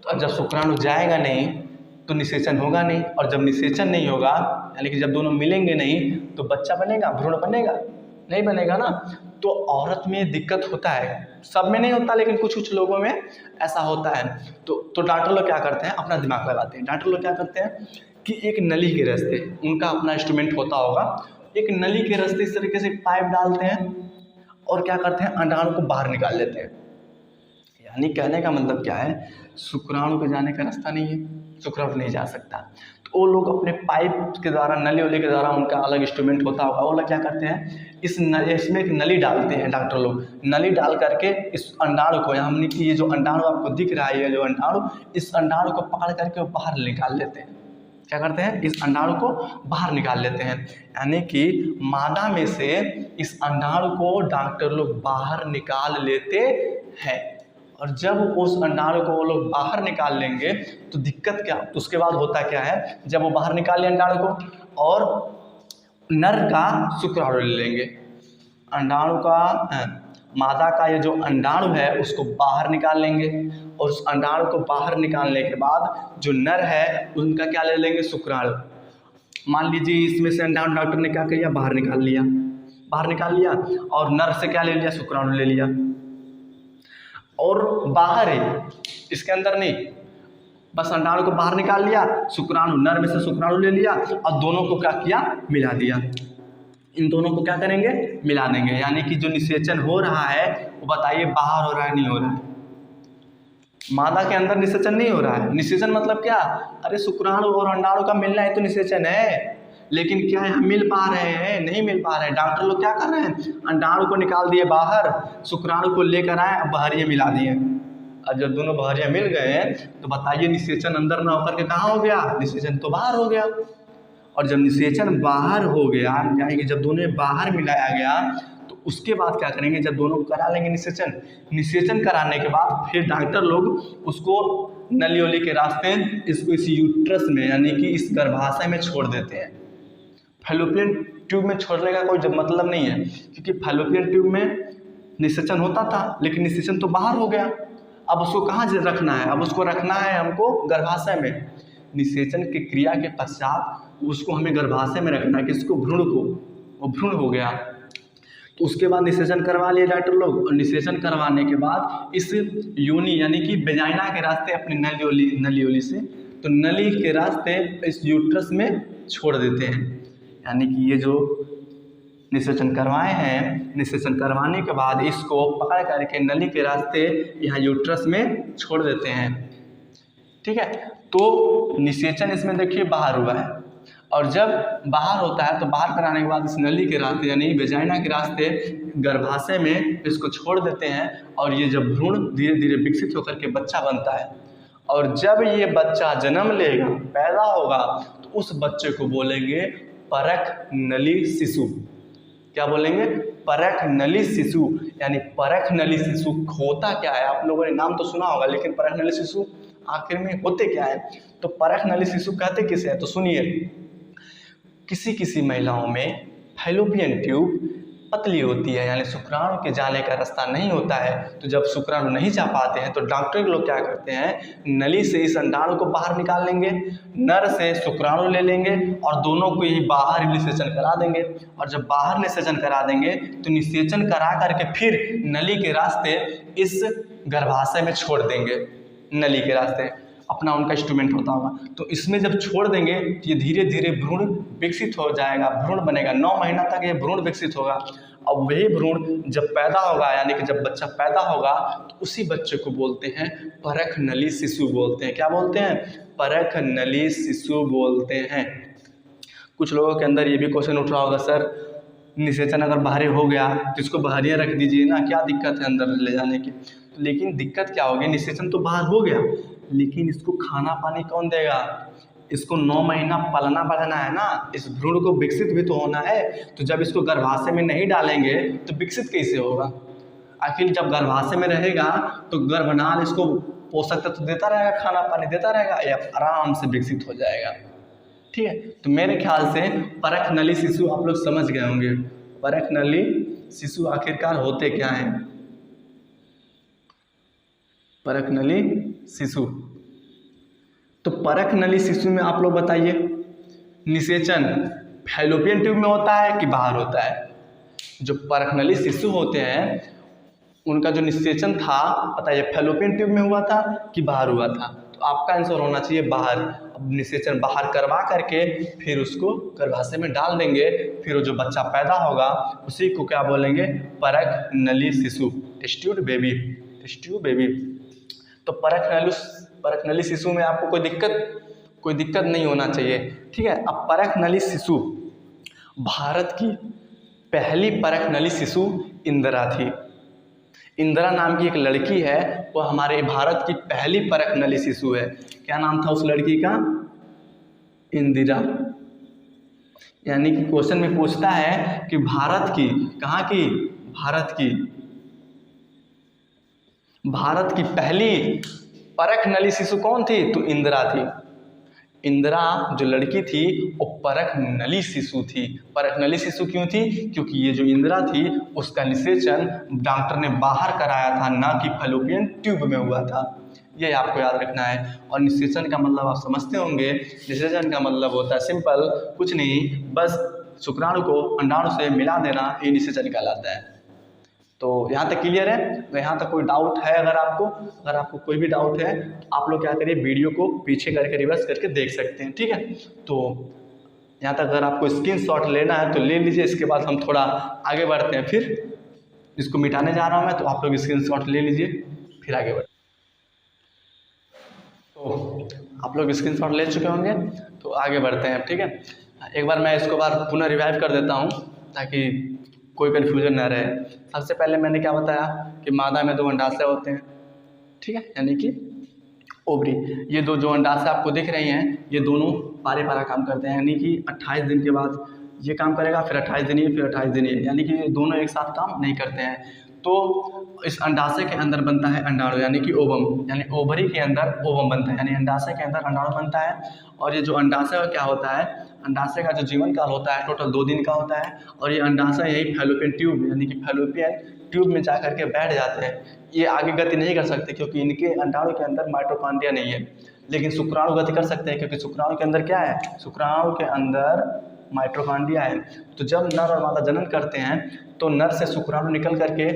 तो जब शुक्राणु जाएगा नहीं तो निषेचन होगा नहीं, और जब निषेचन नहीं होगा, यानी कि जब दोनों मिलेंगे नहीं, तो बच्चा बनेगा, भ्रूण बनेगा, नहीं बनेगा ना। तो औरत में दिक्कत होता है, सब में नहीं होता, लेकिन कुछ लोगों में ऐसा होता है। तो डॉक्टर लोग क्या करते हैं, अपना दिमाग लगाते हैं। डॉक्टर लोग क्या करते हैं कि एक नली के रास्ते, उनका अपना इंस्ट्रूमेंट होता होगा, एक नली के रास्ते इस तरीके से पाइप डालते हैं और क्या करते हैं, अंडाणु को बाहर निकाल लेते हैं। यानी कहने का मतलब क्या है, शुक्राणु के जाने का रास्ता नहीं है, शुक्राणु नहीं जा सकता। तो वो लोग अपने पाइप के द्वारा, नली वली के द्वारा, उनका अलग इंस्ट्रूमेंट होता होगा, वो लोग क्या करते हैं, इसमें एक नली डालते हैं। डॉक्टर लोग नली डाल करके इस अंडाणु को, हमने कि ये जो अंडाणु आपको दिख रहा है, ये जो अंडाणु, इस अंडाणु को पकड़ करके वो बाहर निकाल लेते हैं। क्या करते हैं, इस अंडाणु को बाहर निकाल लेते हैं। यानी कि मादा में से इस अंडाणु को डॉक्टर लोग बाहर निकाल लेते हैं। और जब उस अंडाणु को वो लोग बाहर निकाल लेंगे तो दिक्कत क्या, तो उसके बाद होता क्या है, जब वो बाहर निकाल लें अंडाणु को और नर का शुक्राणु ले लेंगे, अंडाणु का मादा का ये जो अंडाणु है उसको बाहर निकाल लेंगे, और उस अंडाणु को बाहर निकालने के बाद जो नर है उनका क्या ले लेंगे, शुक्राणु। मान लीजिए इसमें से अंडाणु डॉक्टर ने क्या किया, बाहर निकाल लिया, और नर से क्या ले लिया, शुक्राणु ले लिया। और बाहर है, इसके अंदर नहीं, बस अंडाणु को बाहर निकाल लिया, शुक्राणु, नर में से शुक्राणु ले लिया और दोनों को क्या किया, मिला दिया। इन दोनों को क्या करेंगे, मिला देंगे। यानी कि जो निषेचन हो रहा है वो बताइए बाहर हो रहा है, नहीं हो रहा है। मादा के अंदर निषेचन नहीं हो रहा है। निषेचन मतलब क्या, अरे शुक्राणु और अंडाणु का मिलना है तो निषेचन है, लेकिन क्या है, हम मिल पा रहे हैं, नहीं मिल पा रहे हैं। डॉक्टर लोग क्या कर रहे हैं, अंडाणु को निकाल दिए बाहर, शुक्राणु को लेकर आए, अब बहरिया मिला दिए। अब जब दोनों बहरिया मिल गए तो बताइए निषेचन अंदर ना होकर के कहाँ हो गया, निषेचन तो बाहर हो गया। और जब निषेचन बाहर हो गया, यानी कि जब दोनों बाहर मिलाया गया तो उसके बाद क्या करेंगे, जब दोनों को करा लेंगे निषेचन कराने के बाद फिर डॉक्टर लोग उसको नली वली के रास्ते इसको इस यूट्रस में यानी कि इस गर्भाशय में छोड़ देते हैं। फैलोपियन ट्यूब में छोड़ने का कोई जब मतलब नहीं है, क्योंकि फैलोपियन ट्यूब में निषेचन होता था लेकिन निषेचन तो बाहर हो गया। अब उसको कहाँ रखना है, अब उसको रखना है हमको गर्भाशय में। निषेचन की क्रिया के पश्चात उसको हमें गर्भाशय में रखना है, किसको, भ्रूण को। वो भ्रूण हो गया तो उसके बाद निषेचन करवा लिए डॉक्टर लोग, और निषेचन करवाने के बाद इस योनि यानी कि वेजाइना के रास्ते अपनी नली ओली से तो नली के रास्ते इस यूट्रस में छोड़ देते हैं। यानी कि ये जो निषेचन करवाए हैं, निषेचन करवाने के बाद इसको पकड़ करके नली के रास्ते यहाँ यूट्रस में छोड़ देते हैं। ठीक है, तो निषेचन इसमें देखिए बाहर हुआ है, और जब बाहर होता है तो बाहर कराने के बाद इस नली के रास्ते यानी वेजाइना के रास्ते गर्भाशय में इसको छोड़ देते हैं, और ये जब भ्रूण धीरे धीरे विकसित होकर के बच्चा बनता है, और जब ये बच्चा जन्म लेगा, पैदा होगा, तो उस बच्चे को बोलेंगे परख नली शिशु। क्या बोलेंगे, परख नली शिशु। यानी परख नली शिशु होता क्या है, आप लोगों ने नाम तो सुना होगा, लेकिन परख नली शिशु आखिर में होते क्या है। तो परख नली शिशु कहते किसे है, तो सुनिए, किसी किसी महिलाओं में फैलोपियन ट्यूब पतली होती है, यानी शुक्राणु के जाने का रास्ता नहीं होता है। तो जब शुक्राणु नहीं जा पाते हैं तो डॉक्टर लोग क्या करते हैं, नली से इस अंडाणु को बाहर निकाल लेंगे, नर से शुक्राणु ले लेंगे और दोनों को ही बाहर निषेचन करा देंगे। और जब बाहर निषेचन करा देंगे तो निषेचन करा करके फिर नली के रास्ते इस गर्भाशय में छोड़ देंगे। नली के रास्ते अपना उनका इंस्ट्रूमेंट होता होगा, तो इसमें जब छोड़ देंगे तो ये धीरे धीरे भ्रूण विकसित हो जाएगा, भ्रूण बनेगा। 9 महीना तक ये भ्रूण विकसित होगा। अब वही भ्रूण जब पैदा होगा, यानी कि जब बच्चा पैदा होगा, तो उसी बच्चे को बोलते हैं परख नली शिशु बोलते हैं। क्या बोलते हैं, परख नली शिशु बोलते हैं। कुछ लोगों के अंदर ये भी क्वेश्चन उठ रहा होगा, सर निषेचन अगर बाहरी हो गया तो इसको बाहरिया रख दीजिए ना, क्या दिक्कत है अंदर ले जाने की। लेकिन दिक्कत क्या होगी, निषेचन तो बाहर हो गया, लेकिन इसको खाना पानी कौन देगा, इसको 9 महीना पलना बढ़ाना है ना, इस भ्रूण को विकसित भी तो होना है। तो जब इसको गर्भाशय में नहीं डालेंगे तो विकसित कैसे होगा। आखिर जब गर्भाशय में रहेगा तो गर्भनाल इसको पोषक तत्व देता रहेगा, खाना पानी देता रहेगा, या आराम से विकसित हो जाएगा। ठीक है, तो मेरे ख्याल से परख नली शिशु आप लोग समझ गए होंगे। परख नली शिशु आखिरकार होते क्या हैं, परख नली शिशु। तो परख नली शिशु में आप लोग बताइए, निषेचन फैलोपियन ट्यूब में होता है कि बाहर होता है। जो परख नली शिशु होते हैं उनका जो निषेचन था, बताइए फैलोपियन ट्यूब में हुआ था कि बाहर हुआ था। तो आपका आंसर होना चाहिए बाहर। अब निषेचन बाहर करवा करके फिर उसको गर्भाशय में डाल देंगे, फिर वो जो बच्चा पैदा होगा उसी को क्या बोलेंगे, परख नली शिशु, टेस्ट ट्यूब बेबी। तो परख नली शिशु में आपको कोई दिक्कत नहीं होना चाहिए। ठीक है, अब परख नली शिशु, भारत की पहली परख नली शिशु इंदिरा थी। इंदिरा नाम की एक लड़की है, वो हमारे भारत की पहली परख नली शिशु है। क्या नाम था उस लड़की का, इंदिरा। यानी कि क्वेश्चन में पूछता है कि भारत की, कहाँ की, भारत की पहली परख नली शिशु कौन थी, तो इंदिरा थी। इंदिरा जो लड़की थी वो परख नली शिशु थी। परख नली शिशु क्यों थी, क्योंकि ये जो इंदिरा थी उसका निषेचन डॉक्टर ने बाहर कराया था, ना कि फैलोपियन ट्यूब में हुआ था। ये आपको याद रखना है। और निषेचन का मतलब आप समझते होंगे, निषेचन का मतलब होता है सिंपल, कुछ नहीं, बस शुक्राणु को अंडाणु से मिला देना, ये निषेचन कहलाता है। तो यहाँ तक क्लियर है। तो यहाँ तक कोई डाउट है, अगर आपको कोई भी डाउट है तो आप लोग क्या करिए, वीडियो को पीछे करके रिवर्स करके देख सकते हैं। ठीक है, तो यहाँ तक अगर आपको स्क्रीनशॉट लेना है तो ले लीजिए। इसके बाद हम थोड़ा आगे बढ़ते हैं, फिर इसको मिटाने जा रहा हूँ मैं, तो आप लोग स्क्रीनशॉट ले लीजिए, फिर आगे बढ़ते। तो आप लोग स्क्रीनशॉट ले चुके होंगे, तो आगे बढ़ते हैं। ठीक है, एक बार मैं इसको पुनः रिवाइव कर देता हूँ ताकि कोई कन्फ्यूजन ना रहे। सबसे पहले मैंने क्या बताया कि मादा में 2 अंडाशय होते हैं। ठीक है, यानी कि ओवरी। ये जो अंडाशय आपको दिख रही हैं, ये दोनों पारे पारा काम करते हैं, यानी कि 28 दिन के बाद ये काम करेगा, फिर 28 दिन ये, फिर 28 दिन ये, यानी कि दोनों एक साथ काम नहीं करते हैं। तो इस अंडाशय के अंदर बनता है अंडाणु यानी कि ओवम, यानी ओवरी के अंदर ओवम बनता है, यानी अंडाशय के अंदर अंडाणु बनता है। और ये जो अंडाशय क्या होता है, अंडाशय का जो जीवन काल होता है टोटल 2 दिन का होता है। और ये अंडाशय यही फैलोपियन ट्यूब यानी कि फैलोपियन ट्यूब में जा करके बैठ जाते हैं। ये आगे गति नहीं कर सकते क्योंकि इनके अंडाणु के अंदर माइटोकॉन्ड्रिया नहीं है, लेकिन शुक्राणु गति कर सकते हैं क्योंकि शुक्राणु के अंदर क्या है, शुक्राणु के अंदर माइटोकॉन्ड्रिया है। तो जब नर और मादा जनन करते हैं तो नर से शुक्राणु निकल करके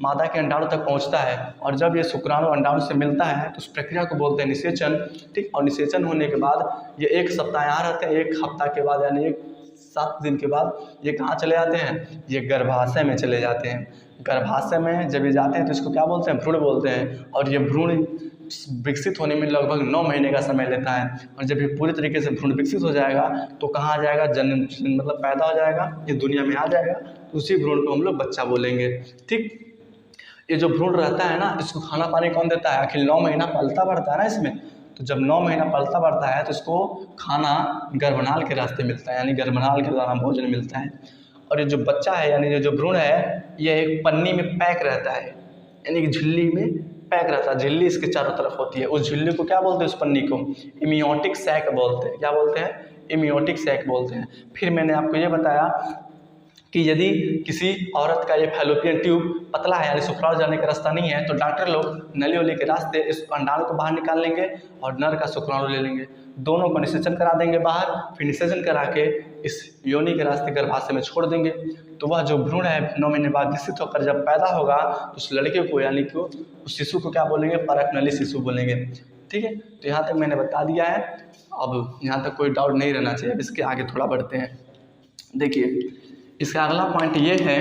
मादा के अंडाणु तक पहुंचता है, और जब ये शुक्राणु अंडाणु से मिलता है तो उस प्रक्रिया को बोलते हैं निषेचन। ठीक, और निषेचन होने के बाद ये 1 सप्ताह यहाँ रहते हैं, 1 हफ्ता के बाद यानी 7 दिन के बाद ये कहाँ चले जाते हैं, ये गर्भाशय में चले जाते हैं। गर्भाशय में जब ये जाते हैं तो इसको क्या बोलते हैं, भ्रूण बोलते हैं। और ये भ्रूण विकसित होने में लगभग 9 महीने का समय लेता है, और जब ये पूरी तरीके से भ्रूण विकसित हो जाएगा तो कहाँ आ जाएगा, जन्म मतलब पैदा हो जाएगा, ये दुनिया में आ जाएगा। उसी भ्रूण को हम लोग बच्चा बोलेंगे। ठीक, ये जो भ्रूण रहता है ना, इसको खाना पानी कौन देता है, आखिर 9 महीना पलता बढ़ता है ना इसमें, तो जब 9 महीना पलता बढ़ता है तो इसको खाना गर्भनाल के रास्ते मिलता है, यानी गर्भनाल के द्वारा भोजन मिलता है। और ये जो बच्चा है यानी जो भ्रूण है ये एक पन्नी में पैक रहता है, यानी कि झिल्ली में पैक रहता है, झिल्ली इसके चारों तरफ होती है। उस झिल्ली को क्या बोलते हैं, उस पन्नी को इमियोटिक सैक बोलते हैं। क्या बोलते हैं, इमियोटिक सैक बोलते हैं। फिर मैंने आपको ये बताया कि यदि किसी औरत का ये फैलोपियन ट्यूब पतला है यानी शुक्राणु जाने का रास्ता नहीं है तो डॉक्टर लोग नली वली के रास्ते इस अंडाणु को बाहर निकाल लेंगे और नर का शुक्राणु ले लेंगे, दोनों को निषेचन करा देंगे बाहर, फिर निषेचन करा के इस योनि के रास्ते गर्भाशय में छोड़ देंगे। तो वह जो भ्रूण है 9 महीने बाद विकसित होकर जब पैदा होगा तो उस लड़के को यानी कि उस शिशु को क्या बोलेंगे, परकनली शिशु बोलेंगे। ठीक है, तो यहाँ तक मैंने बता दिया है, अब यहाँ तक कोई डाउट नहीं रहना चाहिए। अब इसके आगे थोड़ा बढ़ते हैं। देखिए इसका अगला पॉइंट ये है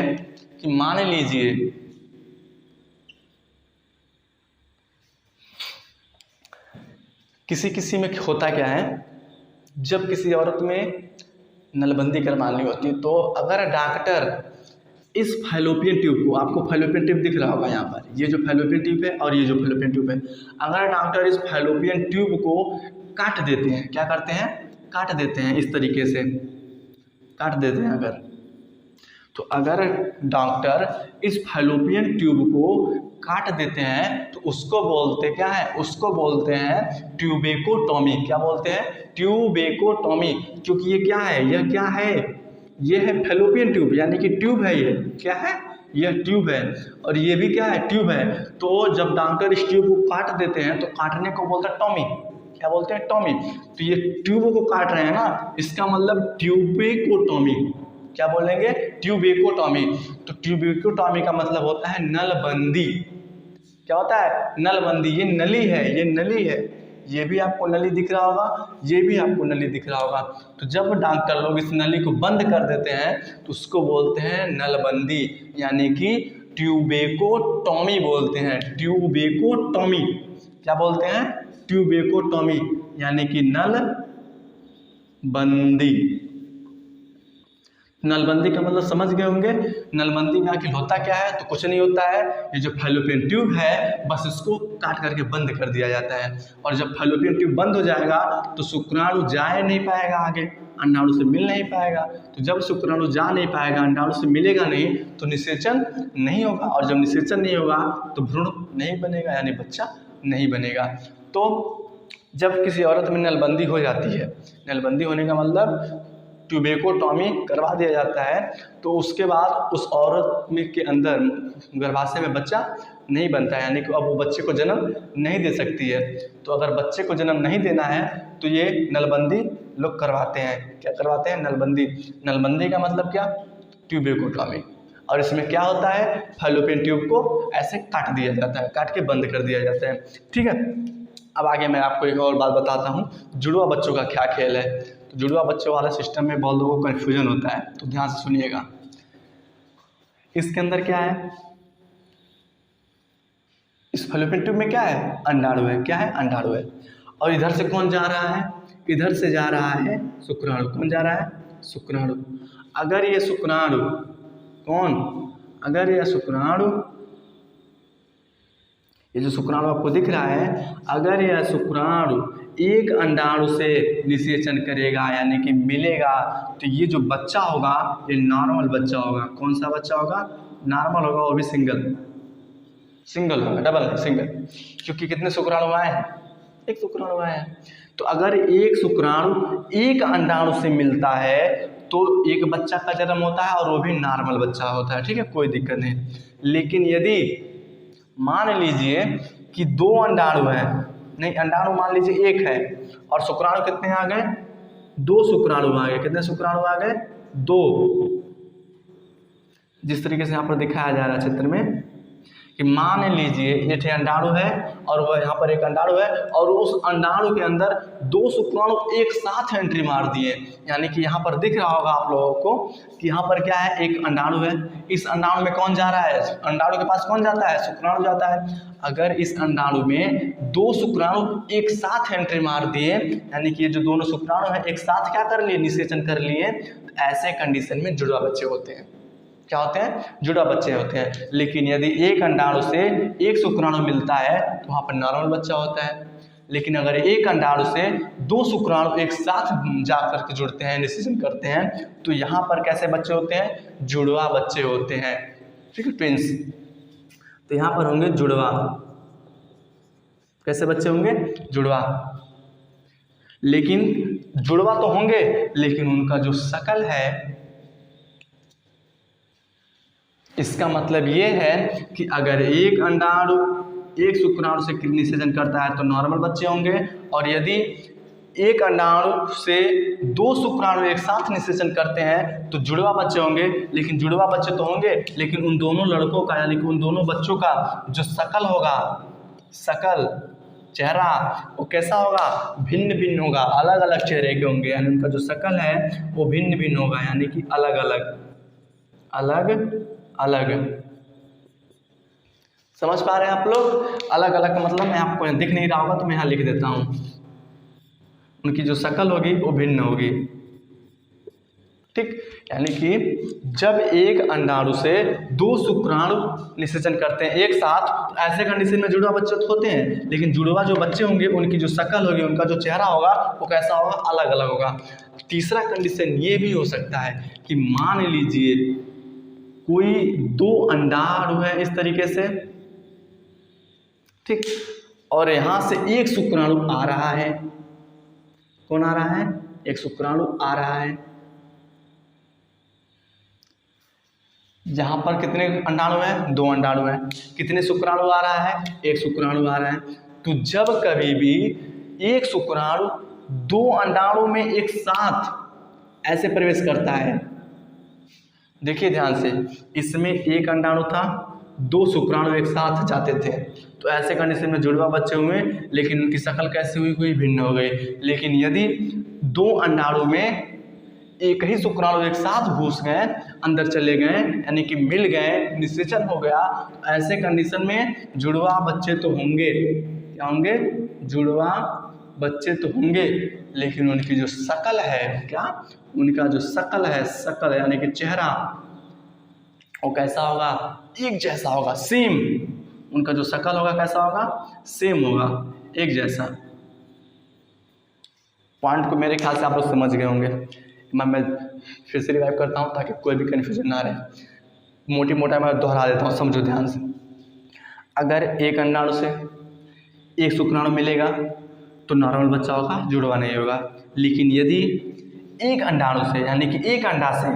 कि मान लीजिए किसी में होता क्या है, जब किसी औरत में नलबंदी करवानी होती है तो अगर डॉक्टर इस फैलोपियन ट्यूब को, आपको फैलोपियन ट्यूब दिख रहा होगा यहाँ पर, ये जो फैलोपियन ट्यूब है और ये जो फैलोपियन ट्यूब है, अगर डॉक्टर इस फैलोपियन ट्यूब को काट देते हैं, क्या करते हैं, काट देते हैं, इस तरीके से काट देते हैं अगर, तो अगर डॉक्टर इस फैलोपियन ट्यूब को काट देते हैं तो उसको बोलते क्या है, उसको बोलते हैं ट्यूबेकोटॉमी। क्या बोलते हैं, ट्यूबेकोटॉमी। क्योंकि ये क्या है, यह क्या है, ये है फैलोपियन ट्यूब यानी कि ट्यूब है, ये क्या है, यह ट्यूब है और ये भी क्या है, ट्यूब है। तो जब डॉक्टर इस ट्यूब को काट देते हैं तो काटने को बोलते हैं टॉमी। क्या बोलते हैं, टॉमी। तो ये ट्यूब को काट रहे हैं ना, इसका मतलब ट्यूबेकोटॉमी। क्या बोलेंगे, ट्यूबेकोटॉमी। तो ट्यूबेकोटॉमी का मतलब होता है नलबंदी। क्या होता है, नलबंदी। ये नली है, ये नली है, ये भी आपको नली दिख रहा होगा, ये भी आपको नली दिख रहा होगा। तो जब डॉक्टर लोग इस नली को बंद कर देते हैं तो उसको बोलते हैं नलबंदी, यानी कि ट्यूबेकोटॉमी बोलते हैं, ट्यूबेकोटॉमी। क्या बोलते हैं, ट्यूबेकोटॉमी यानी कि नलबंदी। नलबंदी का मतलब समझ गए होंगे। नलबंदी में आखिर होता क्या है, तो कुछ नहीं होता है, ये जो फैलोपियन ट्यूब है बस इसको काट करके बंद कर दिया जाता है। और जब फैलोपियन ट्यूब बंद हो जाएगा तो शुक्राणु जा नहीं पाएगा आगे, अंडाणु से मिल नहीं पाएगा। तो जब शुक्राणु जा नहीं पाएगा, अंडाणु से मिलेगा नहीं, तो निषेचन नहीं होगा, और जब निषेचन नहीं होगा तो भ्रूण नहीं बनेगा, यानी बच्चा नहीं बनेगा। तो जब किसी औरत में नलबंदी हो जाती है, नलबंदी होने का मतलब ट्यूबेकोटॉमी करवा दिया जाता है, तो उसके बाद उस औरत में के अंदर गर्भाशय में बच्चा नहीं बनता है, यानी कि अब वो बच्चे को जन्म नहीं दे सकती है। तो अगर बच्चे को जन्म नहीं देना है तो ये नलबंदी लोग करवाते हैं। क्या करवाते हैं, नलबंदी। नलबंदी का मतलब क्या, ट्यूबेकोटॉमी। और इसमें क्या होता है, फैलोपियन ट्यूब को ऐसे काट दिया जाता है, काट के बंद कर दिया जाता है। ठीक है, अब आगे मैं आपको एक और बात बताता हूँ, जुड़वा बच्चों का क्या खेल है। तो जुड़वा बच्चों वाले सिस्टम में बहुत लोगों को कन्फ्यूजन होता है, तो ध्यान से सुनिएगा। इसके अंदर क्या है, इस फैलोपियन ट्यूब में क्या है, अंडाणु है। क्या है, अंडाणु है। और इधर से कौन जा रहा है, इधर से जा रहा है शुक्राणु। कौन जा रहा है, शुक्राणु। अगर ये शुक्राणु, कौन, अगर ये शुक्राणु, ये जो शुक्राणु आपको दिख रहा है, अगर यह शुक्राणु एक अंडाणु से निषेचन करेगा यानी कि मिलेगा, तो ये जो बच्चा होगा ये नॉर्मल बच्चा होगा। कौन सा बच्चा होगा? नॉर्मल होगा, वो भी सिंगल होगा, डबल नहीं, सिंगल, क्योंकि कितने शुक्राणु आए हैं? एक शुक्राणु आया है। तो अगर एक शुक्राणु एक अंडाणु से मिलता है तो एक बच्चा का जन्म होता है और वो भी नॉर्मल बच्चा होता है, ठीक है, कोई दिक्कत नहीं। लेकिन यदि मान लीजिए कि दो अंडाणु हैं, नहीं अंडाणु मान लीजिए एक है और शुक्राणु कितने आ गए? दो शुक्राणु आ गए। कितने शुक्राणु आ गए? दो। जिस तरीके से यहाँ पर दिखाया जा रहा है चित्र में कि मान लीजिए ये अंडाणु है और वह यहाँ पर एक अंडाणु है और उस अंडाणु के अंदर दो शुक्राणु एक साथ एंट्री मार दिए, यानी कि यहाँ पर दिख रहा होगा आप लोगों को कि यहाँ पर क्या है? एक अंडाणु है, इस अंडाणु में कौन जा रहा है? अंडाणु के पास कौन जाता है? शुक्राणु जाता है। अगर इस अंडाणु में दो शुक्राणु एक साथ एंट्री मार दिए, यानी कि ये जो दोनों शुक्राणु हैं एक साथ क्या कर लिए? निषेचन कर लिए, तो ऐसे कंडीशन में जुड़वा बच्चे होते हैं। क्या होते हैं? जुड़वा बच्चे होते हैं। लेकिन यदि एक अंडाणु से एक शुक्राणु मिलता है तो वहाँ पर नॉर्मल बच्चा होता है। लेकिन अगर एक अंडाणु से दो शुक्राणु एक साथ जा करके जुड़ते हैं, निषेचन करते हैं, तो यहाँ पर कैसे बच्चे होते हैं? जुड़वा बच्चे होते हैं, ठीक है, ट्विंस। तो यहाँ पर होंगे जुड़वा। कैसे बच्चे होंगे? जुड़वा। लेकिन जुड़वा तो होंगे लेकिन उनका जो शकल है, इसका मतलब ये है कि अगर एक अंडाणु एक शुक्राणु से निषेचन करता है तो नॉर्मल बच्चे होंगे, और यदि एक अंडाणु से दो शुक्राणु एक साथ निषेचन करते हैं तो जुड़वा बच्चे होंगे। लेकिन जुड़वा बच्चे तो होंगे लेकिन उन दोनों लड़कों का यानी कि उन दोनों बच्चों का जो शकल होगा, शकल चेहरा, वो कैसा होगा? भिन्न भिन्न होगा, अलग अलग चेहरे के होंगे, यानी उनका जो शकल है वो भिन्न भिन्न होगा, यानी कि अलग अलग अलग। समझ पा रहे हैं आप लोग? अलग अलग का मतलब मैं आपको दिख नहीं रहा होगा तो मैं यहाँ लिख देता हूँ। उनकी जो शकल होगी वो भिन्न होगी, ठीक। यानी कि जब एक अंडाणु से दो शुक्राणु निषेचन करते हैं एक साथ, तो ऐसे कंडीशन में जुड़वा बच्चे होते हैं। लेकिन जुड़वा जो बच्चे होंगे उनकी जो शकल होगी, उनका जो चेहरा होगा वो कैसा होगा? अलग अलग होगा। तीसरा कंडीशन ये भी हो सकता है कि मान लीजिए कोई दो अंडाणु है इस तरीके से, ठीक, और यहाँ से एक शुक्राणु आ रहा है। कौन आ रहा है? एक शुक्राणु आ रहा है। यहाँ पर कितने अंडाणु हैं? दो अंडाणु हैं। कितने शुक्राणु आ रहा है? एक शुक्राणु आ रहा है। तो जब कभी भी एक शुक्राणु दो अंडाणु में एक साथ ऐसे प्रवेश करता है, देखिए ध्यान से, इसमें एक अंडाणु था, दो शुक्राणु एक साथ जाते थे, तो ऐसे कंडीशन में जुड़वा बच्चे हुए, लेकिन उनकी शकल कैसी हुई? भिन्न हो गई। लेकिन यदि दो अंडाणु में एक ही शुक्राणु एक साथ घुस गए, अंदर चले गए, यानी कि मिल गए, निषेचन हो गया, तो ऐसे कंडीशन में जुड़वा बच्चे तो होंगे। क्या होंगे? जुड़वा बच्चे तो होंगे, लेकिन उनकी जो शकल है, क्या? उनका जो शकल है, शकल यानी कि चेहरा, वो कैसा होगा? एक जैसा होगा, सेम। उनका जो शकल होगा कैसा होगा? सेम होगा, एक जैसा। पॉइंट को मेरे ख्याल से आप लोग समझ गए होंगे। मैं फिर से रिवाइव करता हूँ ताकि कोई भी कन्फ्यूजन ना रहे। मोटी मोटा मैं दोहरा देता हूँ, समझो ध्यान से। अगर एक अंडाणु से एक शुक्राणु मिलेगा तो नॉर्मल बच्चा होगा, जुड़वा नहीं होगा। लेकिन यदि एक अंडाणु से यानी कि एक अंडा से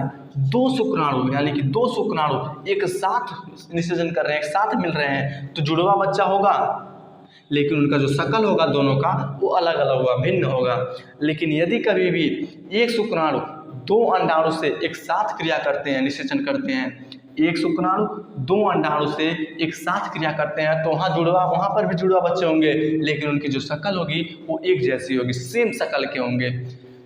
दो शुक्राणु यानी कि दो शुक्राणु एक साथ निषेचन कर रहे हैं, एक साथ मिल रहे हैं, तो जुड़वा बच्चा होगा। लेकिन उनका जो शकल होगा दोनों का वो अलग अलग होगा, भिन्न होगा। लेकिन यदि कभी भी एक शुक्राणु दो अंडाणु से एक साथ क्रिया करते हैं, निषेचन करते हैं, एक शुक्राणु दो अंडाणु से एक साथ क्रिया करते हैं, तो वहाँ पर भी जुड़वा बच्चे होंगे, लेकिन उनकी जो शकल होगी वो एक जैसी होगी, सेम शकल के होंगे।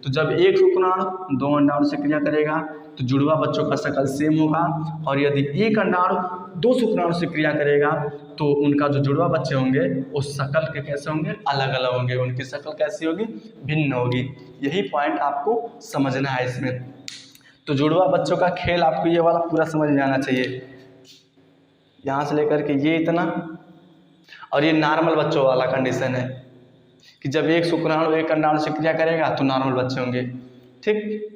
तो जब एक शुक्राणु दो अंडाणु से क्रिया करेगा तो जुड़वा बच्चों का शकल सेम होगा, और यदि एक अंडाणु दो शुक्राणु से क्रिया करेगा तो उनका जो जुड़वा बच्चे होंगे उस शकल के कैसे होंगे? अलग अलग होंगे, उनकी शकल कैसी होगी? भिन्न होगी। यही पॉइंट आपको समझना है इसमें। तो जुड़वा बच्चों का खेल आपको ये वाला पूरा समझ में आना चाहिए, यहाँ से लेकर के ये इतना, और ये नॉर्मल बच्चों वाला कंडीशन है। कि जब एक शुक्राणु एक अंडाणु से क्रिया करेगा तो नॉर्मल बच्चे होंगे। ठीक,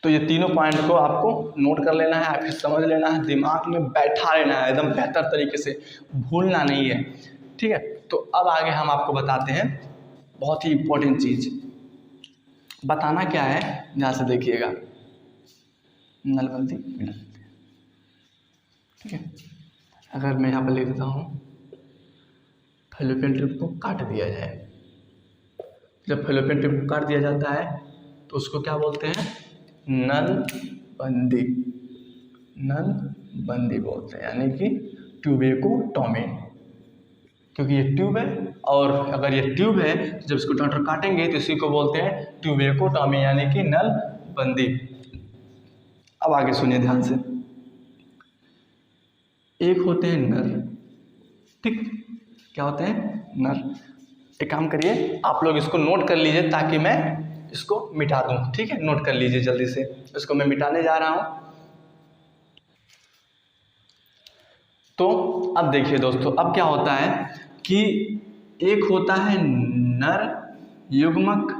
तो ये तीनों पॉइंट को आपको नोट कर लेना है, फिर समझ लेना है, दिमाग में बैठा लेना है एकदम बेहतर तरीके से, भूलना नहीं है। ठीक है, तो अब आगे हम आपको बताते हैं बहुत ही इम्पोर्टेंट चीज़। बताना क्या है, यहाँ से देखिएगा, नलबंदी। ठीक है, अगर मैं यहाँ पर लिख देता हूँ फैलोपियन ट्यूब को काट दिया जाए। जब फैलोपियन ट्यूब को काट दिया जाता है तो उसको क्या बोलते हैं, नलबंदी। नलबंदी बोलते हैं, यानी कि ट्यूबेकोटॉमी, क्योंकि ये ट्यूब है, और अगर ये ट्यूब है तो जब इसको डॉक्टर काटेंगे तो इसी को बोलते हैं ट्यूबेकोटॉमी, यानी कि नलबंदी। अब आगे सुनिए ध्यान से। एक होते हैं नर, ठीक, क्या होते हैं, नर। एक काम करिए, आप लोग इसको नोट कर लीजिए ताकि मैं इसको मिटा दूं। ठीक है, नोट कर लीजिए जल्दी से, इसको मैं मिटाने जा रहा हूं। तो अब देखिए दोस्तों, अब क्या होता है कि एक होता है नर युग्मक।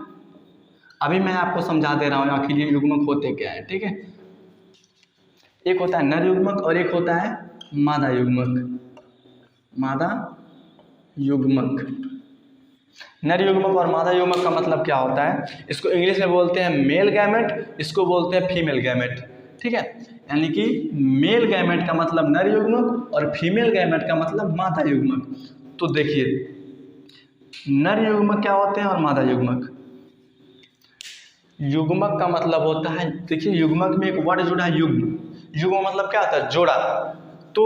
अभी मैं आपको समझा दे रहा हूं आखिर ये युग्मक होते क्या है। ठीक है, एक होता है नर युग्मक और एक होता है मादा युग्मक। मादा युग्मक, नर युग्मक और मादा युग्मक का मतलब क्या होता है, इसको इंग्लिश में बोलते हैं मेल गैमेट, इसको बोलते हैं फीमेल गैमेट। ठीक है, यानी कि मेल गैमेट का मतलब नर युग्मक और फीमेल गैमेट का मतलब मादा युग्मक। तो देखिए, नर युग्मक क्या होते हैं और मादा युग्मक। युग्मक का मतलब होता है, देखिए युग्मक में एक वर्ड जुड़ा है युग्म। युग्म मतलब क्या होता है, जोड़ा। तो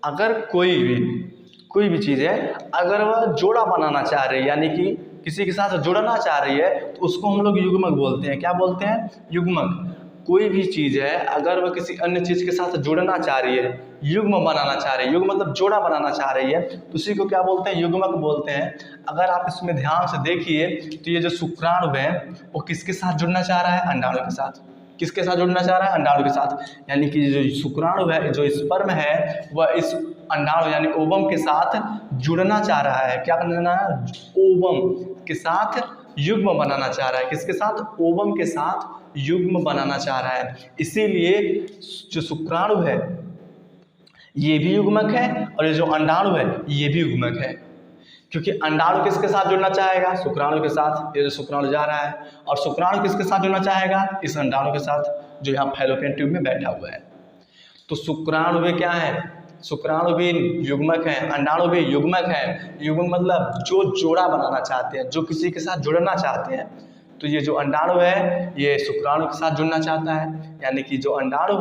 अगर कोई भी चीज़ है, अगर वह जोड़ा बनाना चाह रही है, यानी कि किसी के साथ जुड़ना चाह रही है, तो उसको हम लोग युग्मक बोलते हैं। क्या बोलते हैं, युग्मक। कोई भी चीज़ है, अगर वह किसी अन्य चीज़ के साथ जुड़ना चाह रही है, युग्म बनाना चाह रही है, युग्म मतलब जोड़ा बनाना चाह रही है, तो उसी को क्या बोलते हैं, युग्मक बोलते हैं। अगर आप इसमें ध्यान से देखिए तो ये जो शुक्राणु है वो किसके साथ जुड़ना चाह रहा है, अंडाणु के साथ। किसके साथ जुड़ना चाह रहा है, अंडाणु के साथ। यानी कि जो शुक्राणु है, जो स्पर्म है, वह इस अंडाणु यानी ओवम के साथ जुड़ना चाह रहा है। क्या करना है, ओवम के साथ युग्म बनाना चाह रहा है। किसके साथ, ओवम के साथ युग्म बनाना चाह रहा है। इसीलिए जो शुक्राणु है ये भी युग्मक है, और ये जो अंडाणु है ये भी युग्मक है, क्योंकि अंडाणु किसके साथ जुड़ना चाहेगा, शुक्राणु के साथ। ये जो शुक्राणु जा रहा है, और शुक्राणु किसके साथ जुड़ना चाहेगा, इस अंडाणु के साथ जो यहाँ फैलोपियन ट्यूब में बैठा हुआ है। तो शुक्राणु भी क्या है, शुक्राणु भी युग्मक है, अंडाणु भी युग्मक है। युग्मक मतलब जो जोड़ा बनाना चाहते हैं, जो किसी के साथ जुड़ना चाहते हैं। तो ये जो अंडाणु है ये शुक्राणु के साथ जुड़ना चाहता है, यानी कि जो अंडाणु